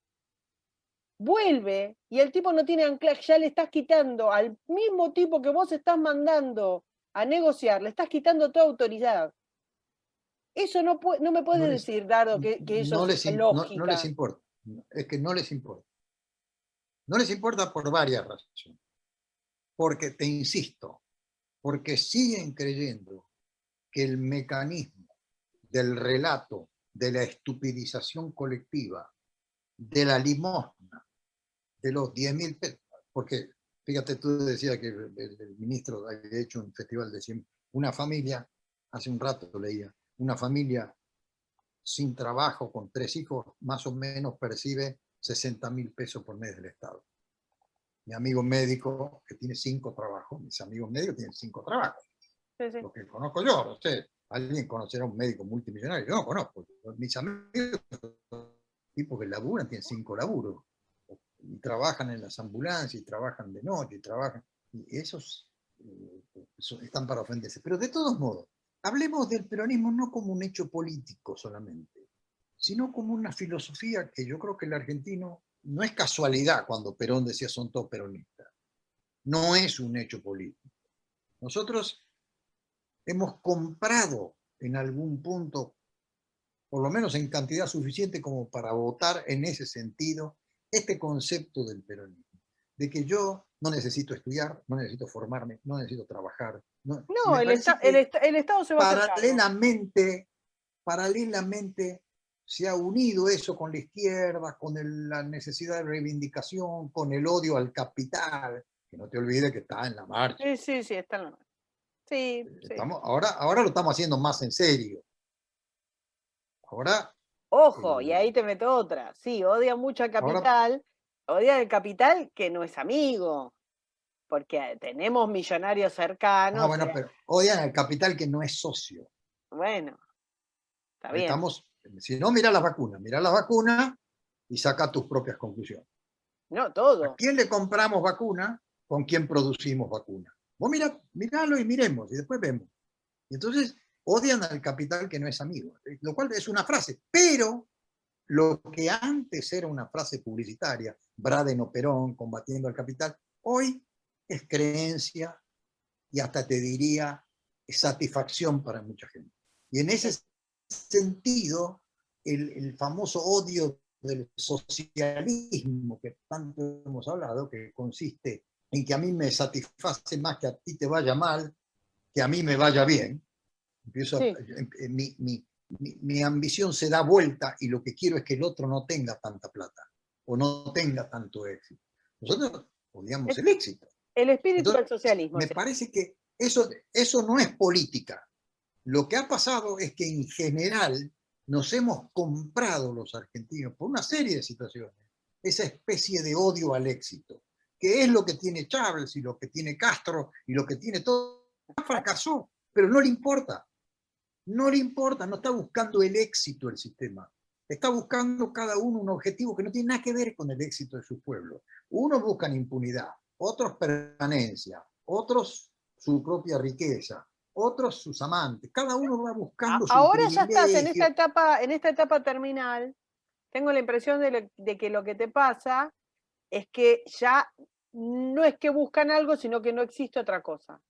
Vuelve y el tipo no tiene anclaje, ya le estás quitando al mismo tipo que vos estás mandando a negociar, le estás quitando toda autoridad. Eso no me no puede les, decir, Dardo, que eso es una no les lógica. importa. Es que no les importa. No les importa por varias razones. Porque, te insisto, porque siguen creyendo que el mecanismo del relato, de la estupidización colectiva, de la limosna, de los 10.000 pesos, porque fíjate, tú decías que el ministro había hecho un festival de 100, una familia, hace un rato leía, una familia sin trabajo, con 3 hijos, más o menos percibe 60.000 pesos por mes del Estado. Mi amigo médico, que tiene 5 trabajos, mis amigos médicos tienen 5 trabajos. Sí, sí. Lo que conozco yo, no sé, alguien conocerá a un médico multimillonario, yo no conozco. Mis amigos, tipos que laburan, tienen 5 laburos, y trabajan en las ambulancias, y trabajan de noche, y trabajan, y esos están para ofenderse. Pero de todos modos, hablemos del peronismo no como un hecho político solamente, sino como una filosofía que yo creo que el argentino, no es casualidad cuando Perón decía son todos peronistas, no es un hecho político. Nosotros hemos comprado en algún punto, por lo menos en cantidad suficiente como para votar en ese sentido, este concepto del peronismo, de que yo no necesito estudiar, no necesito formarme, no necesito trabajar. No, y No, me parece que el Estado se va a hacer cargo. paralelamente se ha unido eso con la izquierda, con la necesidad de reivindicación, con el odio al capital, que no te olvides que está en la marcha. Sí, sí, sí, está en la mano. Sí, sí. Ahora lo estamos haciendo más en serio. Ahora, Ojo, y ahí te meto otra. Sí, odia mucho al ahora, capital, odia al capital que no es amigo, porque tenemos millonarios cercanos. bueno, pero odian al capital que no es socio. Bueno, está Ahí bien. estamos, si no, mira las vacunas y saca tus propias conclusiones. No, ¿A todo. quién le compramos vacuna? ¿Con quién producimos vacuna? Vos miralo y miremos, y después vemos. Y entonces odian al capital que no es amigo, lo cual es una frase, pero lo que antes era una frase publicitaria, Braden o Perón combatiendo al capital, hoy es creencia y hasta te diría satisfacción para mucha gente. Y en ese sentido, el famoso odio del socialismo que tanto hemos hablado, que consiste en que a mí me satisface más que a ti te vaya mal, que a mí me vaya bien. Sí. Mi ambición se da vuelta y lo que quiero es que el otro no tenga tanta plata o no tenga tanto éxito. Nosotros odiamos el éxito. El espíritu Entonces, del socialismo. me parece que eso no es política. Lo que ha pasado es que en general nos hemos comprado los argentinos por una serie de situaciones esa especie de odio al éxito, que es lo que tiene Chávez y lo que tiene Castro y lo que tiene todo. Fracasó, pero no le importa. No le importa, no está buscando el éxito del sistema. Está buscando cada uno un objetivo que no tiene nada que ver con el éxito de su pueblo. Unos buscan impunidad, otros permanencia, otros su propia riqueza, otros sus amantes. Cada uno va buscando su Ahora ya estás privilegio. en esta etapa terminal. Tengo la impresión de que lo que te pasa es que ya no es que buscan algo, sino que no existe otra cosa.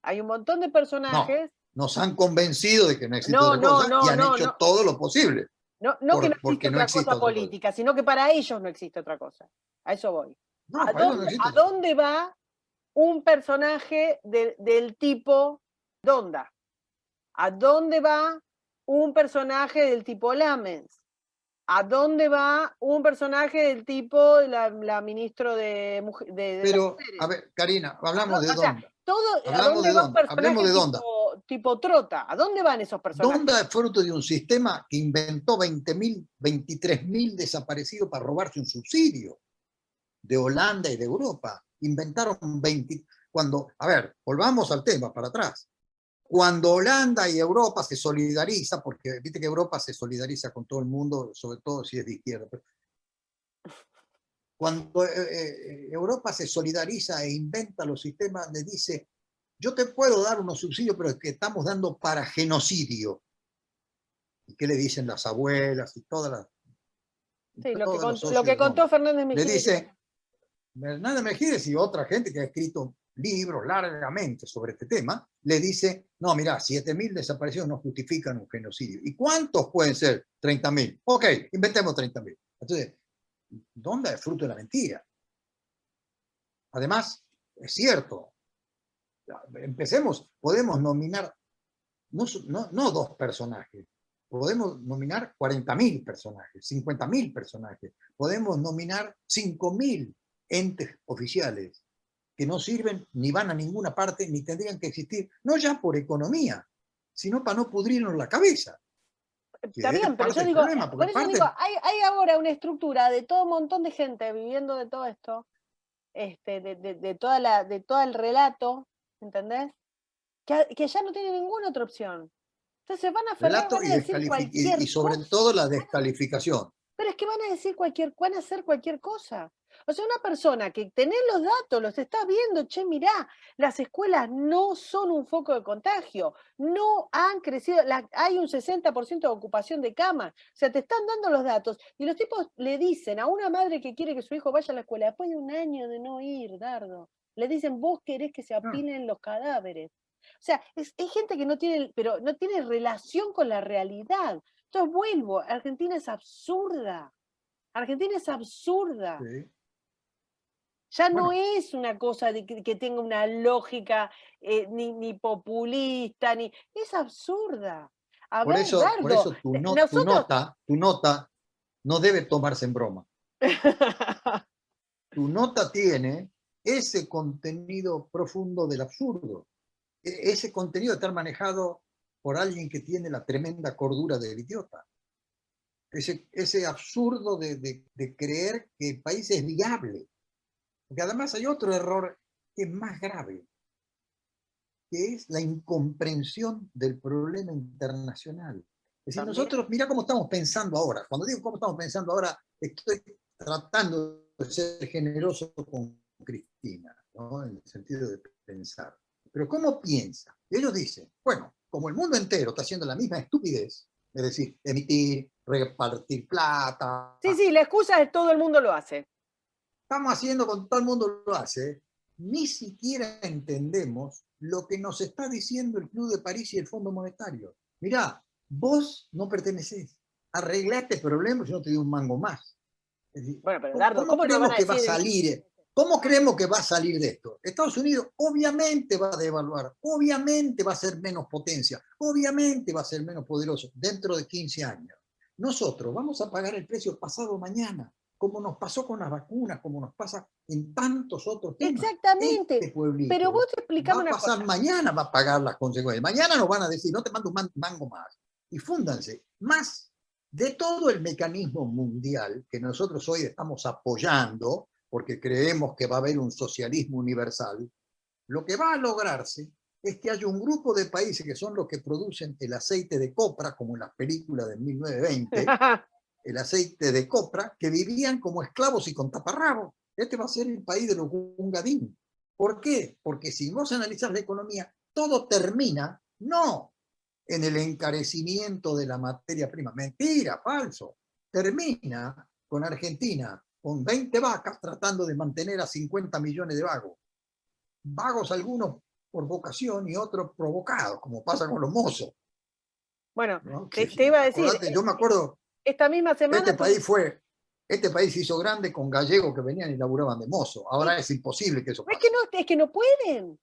Hay un montón de No, personajes. nos han convencido de que no existe No, otra no, cosa y no, han no, hecho no. todo lo posible No que no existe porque no otra existe cosa otra cosa. política, sino que para ellos no existe otra cosa. A eso voy. No, para ellos no existe ¿A otra cosa. dónde va un personaje del tipo Donda? ¿A dónde va un personaje del tipo Lamens? ¿A dónde va un personaje del tipo la ministra de las Pero, a mujeres? ver, Karina, hablamos de O sea, Donda. ¿a Hablamos dónde de va un Donda. Hablemos personaje de Donda. tipo Trota? ¿A dónde van esos personajes? Donda es fruto de un sistema que inventó 23.000 desaparecidos para robarse un subsidio de Holanda y de Europa. Inventaron 20. Cuando, a ver, volvamos al tema para atrás. Cuando Holanda y Europa se solidarizan, porque viste que Europa se solidariza con todo el mundo, sobre todo si es de izquierda. Cuando Europa se solidariza e inventa los sistemas, le dice, yo te puedo dar unos subsidios, pero es que estamos dando para genocidio. ¿Y qué le dicen las abuelas y Sí, todos los lo socios que de Donda? contó Fernández Le Mejía. dice, Hernández Mejídez y otra gente que ha escrito libros largamente sobre este tema, le dice, no, mira, 7.000 desaparecidos no justifican un genocidio. ¿Y cuántos pueden ser? 30.000. Ok, inventemos 30.000. Entonces, ¿dónde es fruto de la mentira? Además, es cierto, empecemos, podemos nominar no dos personajes, podemos nominar 40.000 personajes, 50.000 personajes, podemos nominar 5.000 entes oficiales que no sirven ni van a ninguna parte ni tendrían que existir, no ya por economía, sino para no pudrirnos la cabeza. Está Que es bien, pero parte yo del digo, problema, por porque eso digo, parte... hay ahora una estructura de todo un montón de gente viviendo de todo esto, de todo el relato, ¿entendés? Que ya no tiene ninguna otra opción. Entonces van a aferrar, Relato van a decir y cualquier sobre cosa. todo la descalificación. Pero es que van a decir van a hacer cualquier cosa. O sea, una persona que tenés los datos, los estás viendo, che, mirá, las escuelas no son un foco de contagio, no han crecido, hay un 60% de ocupación de camas, o sea, te están dando los datos y los tipos le dicen a una madre que quiere que su hijo vaya a la escuela, después de un año de no ir, Dardo, le dicen, vos querés que se No, apilen los cadáveres. O sea, hay gente que no tiene, pero no tiene relación con la realidad. Entonces vuelvo, Argentina es absurda. Argentina es absurda. sí. Ya no Bueno, es una cosa de que tenga una lógica ni populista, es absurda. A ver, por Dardo, eso nosotros. tu nota no debe tomarse en broma. Tu nota tiene ese contenido profundo del absurdo, ese contenido de estar manejado por alguien que tiene la tremenda cordura del idiota, ese absurdo de creer que el país es viable. Porque además hay otro error que es más grave, que es la incomprensión del problema internacional. Es decir, También. nosotros, mira cómo estamos pensando ahora. Cuando digo cómo estamos pensando ahora, estoy tratando de ser generoso con Cristina, ¿no? En el sentido de pensar. Pero ¿cómo piensa? Ellos dicen, bueno, como el mundo entero está haciendo la misma estupidez, es decir, emitir, repartir plata, Sí, sí, la excusa es todo el mundo lo hace. estamos haciendo con todo el mundo lo hace, ni siquiera entendemos lo que nos está diciendo el Club de París y el Fondo Monetario. Mirá, vos no pertenecés, arreglá este problema y yo no te doy un mango más. Es decir, Bueno, pero Dardo, ¿cómo ¿cómo no lo van creemos a que va a decir? salir? ¿Cómo creemos que va a salir de esto? Estados Unidos obviamente va a devaluar, obviamente va a ser menos potencia, obviamente va a ser menos poderoso dentro de 15 años. Nosotros vamos a pagar el precio pasado mañana, como nos pasó con las vacunas, como nos pasa en tantos otros temas. Exactamente. Este Pero vos pueblito va explicame a una pasar cosa. mañana, va a pagar las consecuencias. Mañana nos van a decir, no te mando un mango más. Y fúndanse, más de todo el mecanismo mundial que nosotros hoy estamos apoyando, porque creemos que va a haber un socialismo universal, lo que va a lograrse es que haya un grupo de países que son los que producen el aceite de copra, como en las películas de 1920, el aceite de copra, que vivían como esclavos y con taparrabos. Este va a ser el país de los gungadín. ¿Por qué? Porque si vos analizás la economía, todo termina, no en el encarecimiento de la materia prima. Mentira, falso. Termina con Argentina, con 20 vacas, tratando de mantener a 50 millones de vagos. Vagos algunos por vocación y otros provocados, como pasa con los mozos. Bueno, ¿No? te iba a decir, Acordate, yo me acuerdo, esta misma semana... este país se hizo grande con gallegos que venían y laburaban de mozo. Ahora es imposible que eso pase. Es que no pueden.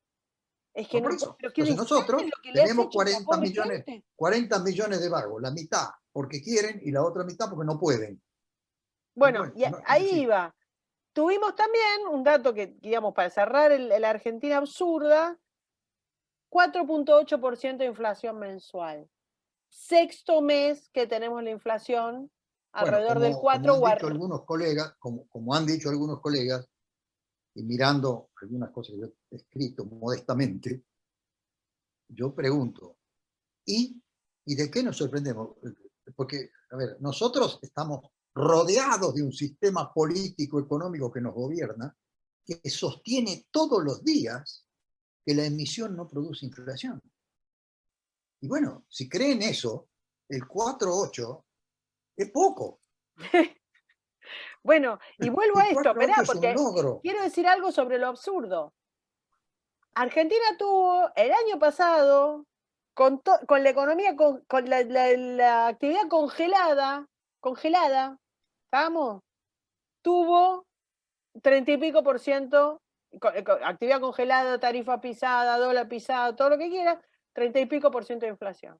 Es que No, no, por eso. pero qué Entonces desastre nosotros lo que le has tenemos hecho a esa pobre gente. 40 millones de vagos, la mitad porque quieren y la otra mitad porque no pueden. Bueno, y ahí sí. iba. Tuvimos también un dato que, digamos, para cerrar la Argentina absurda, 4.8% de inflación mensual. Sexto mes que tenemos la inflación Bueno, alrededor del 4 como han dicho algunos colegas, como han dicho algunos colegas, y mirando algunas cosas que yo he escrito modestamente, yo pregunto, ¿y de qué nos sorprendemos? Porque, a ver, nosotros estamos rodeados de un sistema político, económico que nos gobierna, que sostiene todos los días que la emisión no produce inflación. Y bueno, si creen eso, el 4,8 es poco. Bueno, y vuelvo a El esto, esperá, 4,8 es un porque logro. quiero decir algo sobre lo absurdo. Argentina tuvo el año pasado, con la economía, con la actividad congelada, ¿estamos? Tuvo 30 y pico por ciento, actividad congelada, tarifa pisada, dólar pisado, todo lo que quiera, 30 y pico por ciento de inflación.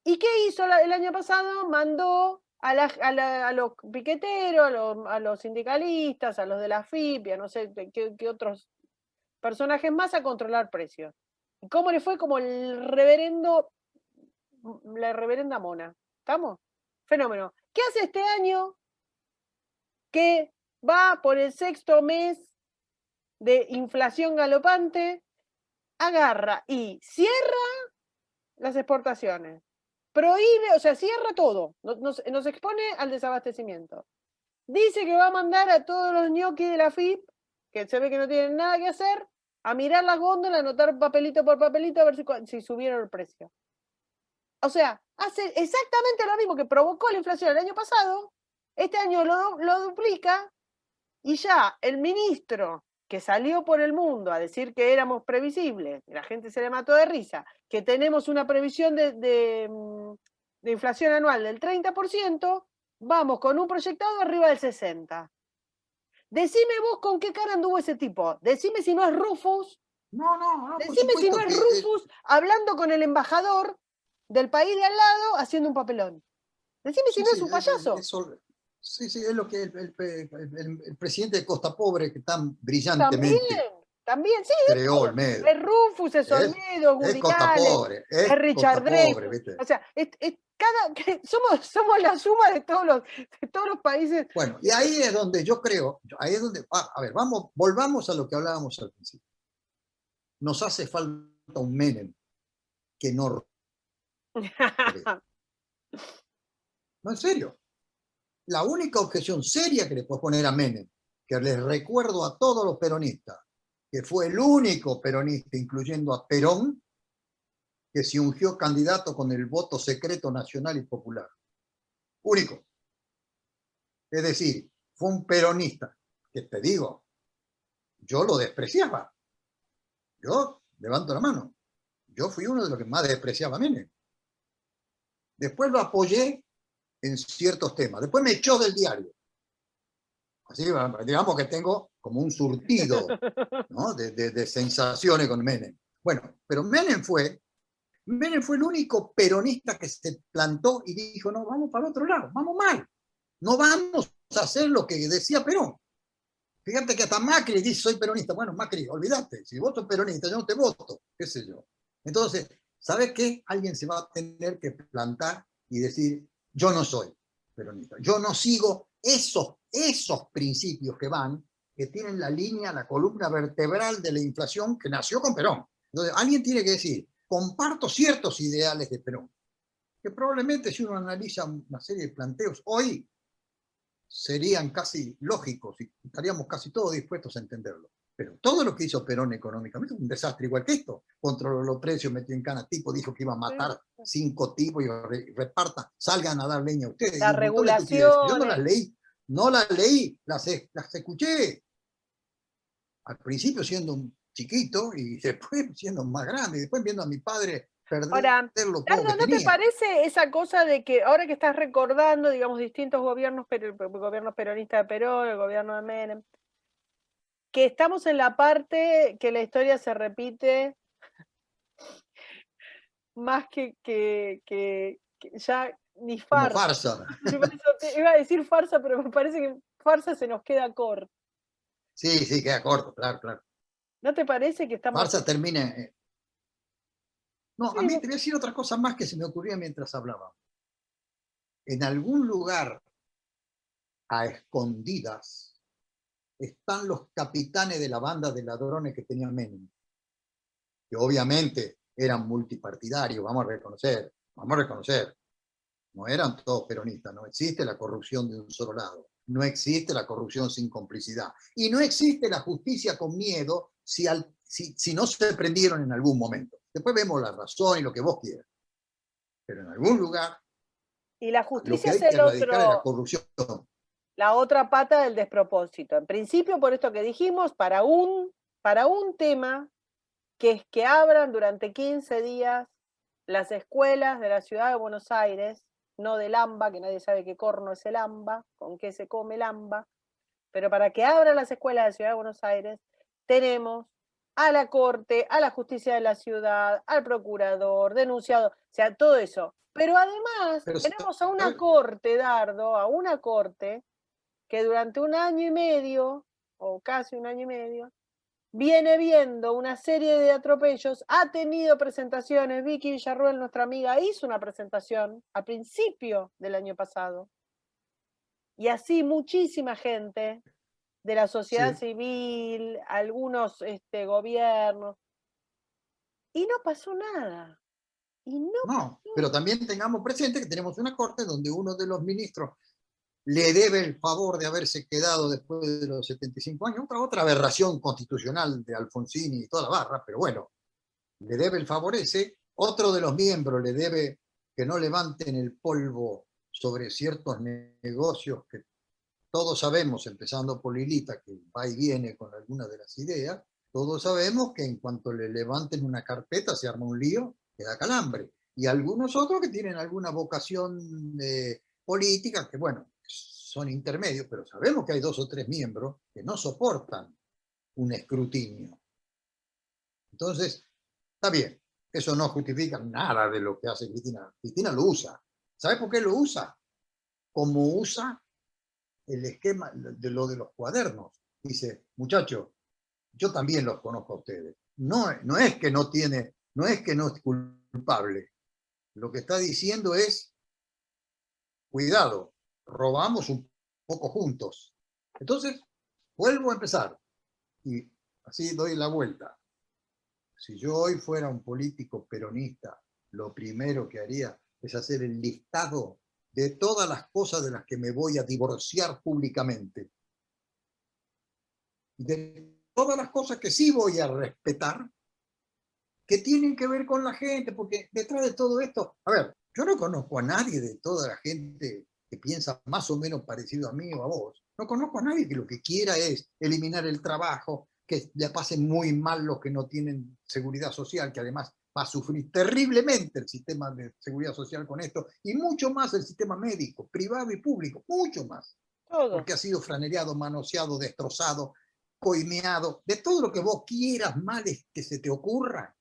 ¿Y qué hizo el año pasado? Mandó a los piqueteros, a los sindicalistas, a los de la FIP, a no sé qué otros personajes más a controlar precios. ¿Y cómo le fue? Como la reverenda mona. ¿Estamos? Fenómeno. ¿Qué hace este año que va por el sexto mes de inflación galopante? Agarra y cierra las exportaciones. Prohíbe, o sea, cierra todo. Nos expone al desabastecimiento. Dice que va a mandar a todos los ñoquis de la FIP, que se ve que no tienen nada que hacer, a mirar las góndolas, a anotar papelito por papelito, a ver si subieron el precio. O sea, hace exactamente lo mismo que provocó la inflación el año pasado, este año lo duplica, y ya el ministro que salió por el mundo a decir que éramos previsibles, la gente se le mató de risa, que tenemos una previsión de inflación anual del 30%, vamos con un proyectado arriba del 60%. Decime vos con qué cara anduvo ese tipo. Decime si no es Rufus. No, por Decime si no supuesto es que Rufus hablando con el embajador del país de al lado haciendo un papelón. Decime si sí, no es un payaso. sí, es lo que el presidente de Costa Pobre que tan También, brillantemente también, sí, es creó todo. Olmedo. Es Rufus, es Olmedo, Es Costa Gurdiales, Pobre, es Richard Dreyfuss. ¿viste? O sea, somos la suma de todos los países. Bueno, y ahí es donde yo creo, ahí es donde, a ver, volvamos a lo que hablábamos al principio. Nos hace falta un Menem que no. No, en serio. La única objeción seria que le puedo poner a Menem, que les recuerdo a todos los peronistas, que fue el único peronista, incluyendo a Perón, que se ungió candidato con el voto secreto nacional y popular. Único. Es decir, fue un peronista, que te digo, yo lo despreciaba. Yo levanto la mano. Yo fui uno de los que más despreciaba a Menem. Después lo apoyé en ciertos temas. Después me echó del diario. Así digamos que tengo como un surtido, ¿no? de sensaciones con Menem. Bueno, pero Menem fue el único peronista que se plantó y dijo, no, vamos para el otro lado, vamos mal. No vamos a hacer lo que decía Perón. Fíjate que hasta Macri dice, soy peronista. Bueno, Macri, olvídate, si vos sos peronista, yo no te voto, qué sé yo. Entonces, ¿sabes qué? Alguien se va a tener que plantar y decir, yo no soy. peronistas. Yo no sigo esos principios que tienen la línea, la columna vertebral de la inflación que nació con Perón. Entonces, alguien tiene que decir, comparto ciertos ideales de Perón, que probablemente si uno analiza una serie de planteos hoy serían casi lógicos y estaríamos casi todos dispuestos a entenderlo. Pero todo lo que hizo Perón económicamente es un desastre igual que esto. Controló los precios, metió en cana tipo, dijo que iba a matar 5 tipos y repartan, salgan a dar leña a ustedes. Las Y un montón de estupideces. Yo no las regulaciones. leí, las escuché. Al principio siendo un chiquito y después siendo más grande, y después viendo a mi padre Ahora, perder lo poco que Dardo, ¿no te tenía. parece esa cosa de que ahora que estás recordando, digamos, distintos gobiernos, gobiernos peronistas de Perón, el gobierno de Menem, que estamos en la parte que la historia se repite más que ya ni Como farsa? farsa. Yo por eso iba a decir farsa, pero me parece que farsa se nos queda corto. Sí, sí, queda corto, claro, claro. ¿No te parece que estamos...? Farsa termina... No, Sí, a mí te voy a decir otra cosa más que se me ocurría mientras hablaba. En algún lugar, a escondidas, están los capitanes de la banda de ladrones que tenía Menem, que obviamente eran multipartidarios, vamos a reconocer, no eran todos peronistas, no existe la corrupción de un solo lado, no existe la corrupción sin complicidad, y no existe la justicia con miedo si no se prendieron en algún momento. Después vemos la razón y lo que vos quieras, pero en algún lugar y la lo justicia que es hay que el erradicar es la otro, corrupción. la otra pata del despropósito. En principio, por esto que dijimos, para un tema, que es que abran durante 15 días las escuelas de la ciudad de Buenos Aires, no del AMBA, que nadie sabe qué corno es el AMBA, con qué se come el AMBA, pero para que abran las escuelas de la ciudad de Buenos Aires, tenemos a la Corte, a la Justicia de la Ciudad, al Procurador, denunciado, o sea, todo eso. Pero además Pero, tenemos a una Corte, Dardo, a una Corte que durante un año y medio, o casi un año y medio, viene viendo una serie de atropellos, ha tenido presentaciones, Vicky Villarruel, nuestra amiga, hizo una presentación a principio del año pasado, y así muchísima gente de la sociedad sí, civil, algunos gobiernos, y no pasó nada, y no no, pero pasó. también tengamos presente que tenemos una corte donde uno de los ministros le debe el favor de haberse quedado después de los 75 años, otra aberración constitucional de Alfonsín y toda la barra, pero bueno, le debe el favor ese, otro de los miembros le debe que no levanten el polvo sobre ciertos negocios que todos sabemos, empezando por Lilita, que va y viene con algunas de las ideas, todos sabemos que en cuanto le levanten una carpeta se arma un lío, que da calambre. Y algunos otros que tienen alguna vocación política, que bueno, son intermedios, pero sabemos que hay 2 o 3 miembros que no soportan un escrutinio. Entonces, está bien, eso no justifica nada de lo que hace Cristina. Cristina lo usa. ¿Sabe por qué lo usa? Como usa el esquema de lo de los cuadernos. Dice, muchachos, yo también los conozco a ustedes. No es que no tiene, no es que no es culpable. Lo que está diciendo es, cuidado, robamos un poco juntos. Entonces, vuelvo a empezar y así doy la vuelta. Si yo hoy fuera un político peronista, lo primero que haría es hacer el listado de todas las cosas de las que me voy a divorciar públicamente. De todas las cosas que sí voy a respetar, que tienen que ver con la gente, porque detrás de todo esto, a ver, yo no conozco a nadie de toda la gente que piensa más o menos parecido a mí o a vos. No conozco a nadie que lo que quiera es eliminar el trabajo, que le pasen muy mal los que no tienen seguridad social, que además va a sufrir terriblemente el sistema de seguridad social con esto, y mucho más el sistema médico, privado y público, mucho más, Todo. porque ha sido franereado, manoseado, destrozado, coimeado, de todo lo que vos quieras, males que se te ocurra,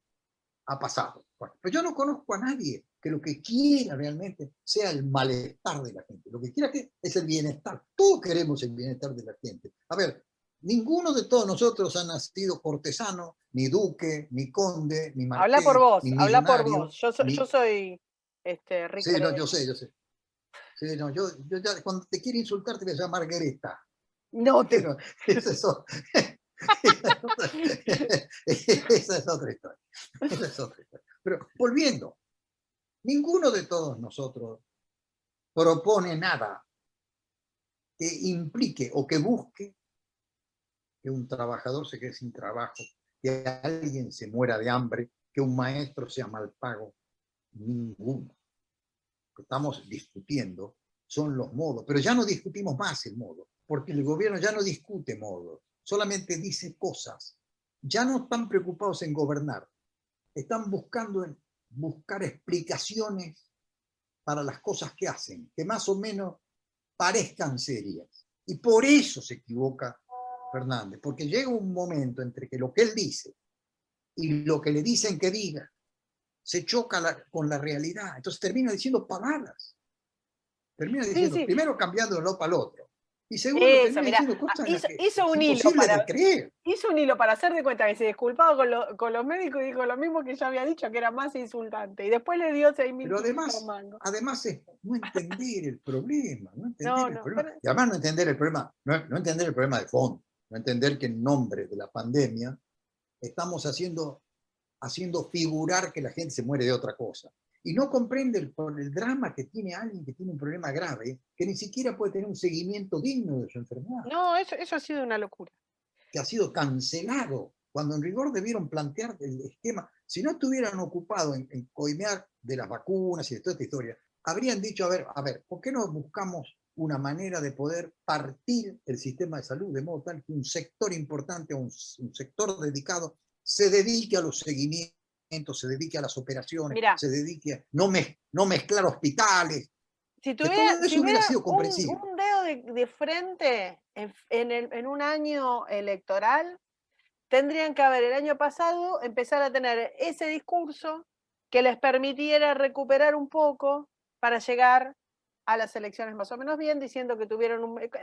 ha pasado. Bueno, pero yo no conozco a nadie que lo que quiera realmente sea el malestar de la gente. Lo que quiera que es el bienestar. Todos queremos el bienestar de la gente. A ver, ninguno de todos nosotros ha nacido cortesano, ni duque, ni conde, ni marqués, ni Habla por vos. millonario, Yo ni... soy rica Sí, no, heredera. yo sé, yo sé. Sí, no, yo ya cuando te quiere insultar te voy a llamar Greta. No te... Pero eso es esa es otra historia. Esa es otra historia. Pero volviendo, ninguno de todos nosotros propone nada que implique o que busque que un trabajador se quede sin trabajo, que alguien se muera de hambre, que un maestro sea mal pago. Ninguno. Lo que estamos discutiendo son los modos, pero ya no discutimos más el modo, porque el gobierno ya no discute modos, solamente dice cosas. Ya no están preocupados en gobernar, están buscando buscar explicaciones para las cosas que hacen, que más o menos parezcan serias. Y por eso se equivoca Fernández, porque llega un momento entre que lo que él dice y lo que le dicen que diga se choca con la realidad. Entonces termina diciendo pavadas. Termina Sí, diciendo, sí, primero cambiándolo para el otro. Y segundo, eso, termina mirá, diciendo cosas en las hizo, que hizo es un hilo imposible de para, creer. hizo un hilo para hacer de cuenta que se disculpaba con los médicos y dijo lo mismo que yo había dicho, que era más insultante. Y después le dio 6.000 Pero quinientos mangos. además es no entender el problema, no entender No, el no, problema. pero Y además no entender el problema, no entender el problema de fondo, no entender que en nombre de la pandemia estamos haciendo figurar que la gente se muere de otra cosa. Y no comprende el drama que tiene alguien que tiene un problema grave, que ni siquiera puede tener un seguimiento digno de su enfermedad, no, eso ha sido una locura. que ha sido cancelado, cuando en rigor debieron plantear el esquema. Si no estuvieran ocupados en coimear de las vacunas y de toda esta historia, habrían dicho, a ver, ¿por qué no buscamos una manera de poder partir el sistema de salud de modo tal que un sector importante, un sector dedicado, se dedique a los seguimientos, se dedique a las operaciones, Mirá, se dedique a no mezclar hospitales, si que todo si eso hubiera tuviera sido comprensible. un dedo de frente en un año electoral, tendrían que haber el año pasado empezar a tener ese discurso que les permitiera recuperar un poco para llegar a las elecciones más o menos bien, diciendo que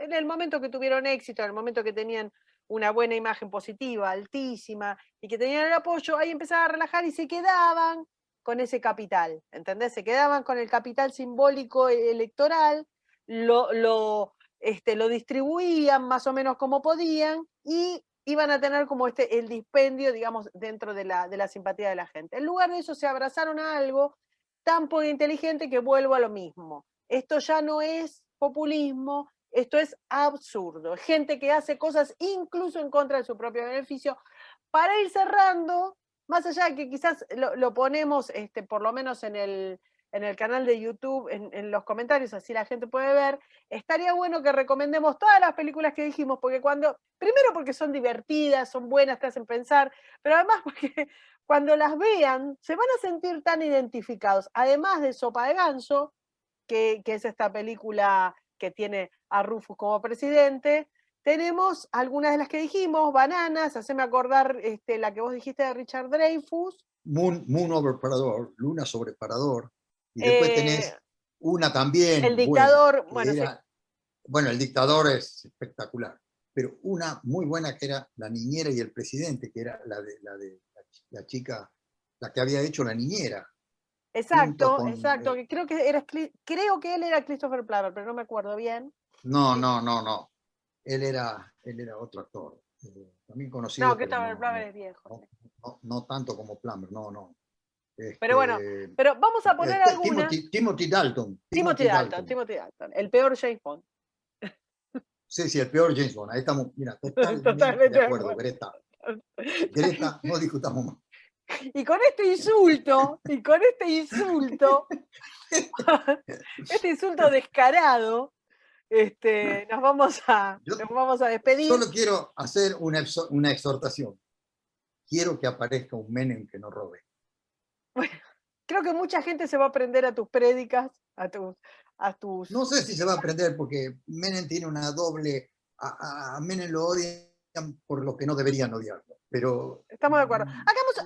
en el momento que tuvieron éxito, en el momento que tenían una buena imagen positiva, altísima, y que tenían el apoyo, ahí empezaban a relajar y se quedaban con ese capital, ¿entendés? Se quedaban con el capital simbólico electoral, lo distribuían más o menos como podían y iban a tener como el dispendio, digamos, dentro de la simpatía de la gente. En lugar de eso se abrazaron a algo tan poco inteligente que vuelvo a lo mismo. Esto ya no es populismo, esto es absurdo. Gente que hace cosas incluso en contra de su propio beneficio. Para ir cerrando, más allá de que quizás lo ponemos, por lo menos en el canal de YouTube, en los comentarios, así la gente puede ver, estaría bueno que recomendemos todas las películas que dijimos, porque primero porque son divertidas, son buenas, te hacen pensar, pero además porque cuando las vean se van a sentir tan identificados, además de Sopa de Ganso, que es esta película que tiene a Rufus como presidente. Tenemos algunas de las que dijimos, Bananas, haceme acordar la que vos dijiste de Richard Dreyfuss. Moon over Parador, Luna sobre Parador, y después Eh, tenés una también el buena, dictador, que bueno, sí, era, bueno, El dictador es espectacular, pero una muy buena que era La niñera y el presidente, que era la chica, la que había hecho La niñera, junto exacto, con, exacto. Creo que él era Christopher Plummer, pero no me acuerdo bien. no, él era otro actor, también No, conocido, pero Christopher Plummer es viejo. no, Sí. no tanto como Plummer, no. Pero bueno, Este, pero vamos a poner algunas. Timothy Dalton, Timothy Timothy Dalton, Dalton. Timothy Dalton, el peor James Bond. Sí, sí, el peor James Bond. Ahí estamos, mira, totalmente de Totalmente de acuerdo, acuerdo. Greta. Greta, no discutamos más. Y con este insulto descarado, Yo nos vamos a despedir. solo quiero hacer una exhortación. Quiero que aparezca un Menem que no robe. Bueno, creo que mucha gente se va a aprender a tus prédicas, a No tus. sé si se va a aprender porque Menem tiene una doble. A Menem lo odian por lo que no deberían odiarlo. Pero Estamos de acuerdo.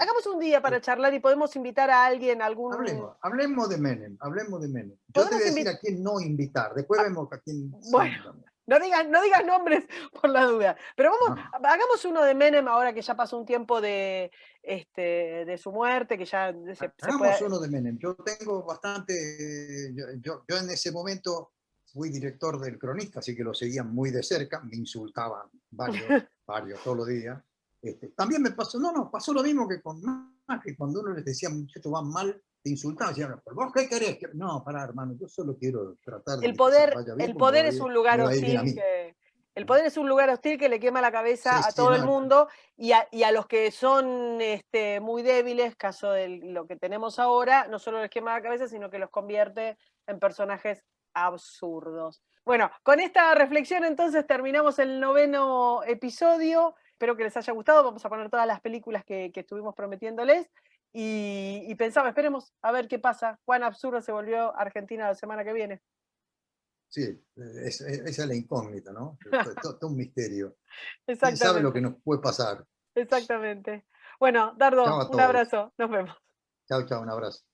Hagamos un día para charlar y podemos invitar a alguien, hablemos de Menem, hablemos de Menem. Yo te voy podemos a decir invitar. a quién no invitar. Después vemos a quién sí Bueno, invitamos. no digas nombres por la duda. Pero No. hagamos uno de Menem ahora que ya pasó un tiempo de su muerte, que ya se Hagamos puede. uno de Menem. Yo tengo bastante, yo en ese momento fui director del Cronista, así que lo seguían muy de cerca, me insultaban varios todos los días. También me pasó, pasó lo mismo que con Macri, cuando uno les decía, muchachos, van mal, te insultaban, decían, ¿pero vos qué querés? No, pará, hermano, yo solo quiero tratar de El que esto se poder, vaya bien, el pues poder es un lugar me va a ir bien a hostil mí. que. El poder es un lugar hostil que le quema la Sí, cabeza a sí, todo el no, mundo y a los que son muy débiles, caso de lo que tenemos ahora, no solo les quema la cabeza, sino que los convierte en personajes absurdos. Bueno, con esta reflexión entonces terminamos el 9º episodio. Espero que les haya gustado. Vamos a poner todas las películas que estuvimos prometiéndoles. Y pensaba, esperemos a ver qué pasa. Cuán absurdo se volvió Argentina la semana que viene. sí, esa es la incógnita, ¿no? Todo un misterio. ¿Quién sabe lo que Exactamente, nos puede pasar? exactamente. Bueno, Chao Dardo, a un todos. abrazo. Nos vemos. Chao, chao, un abrazo.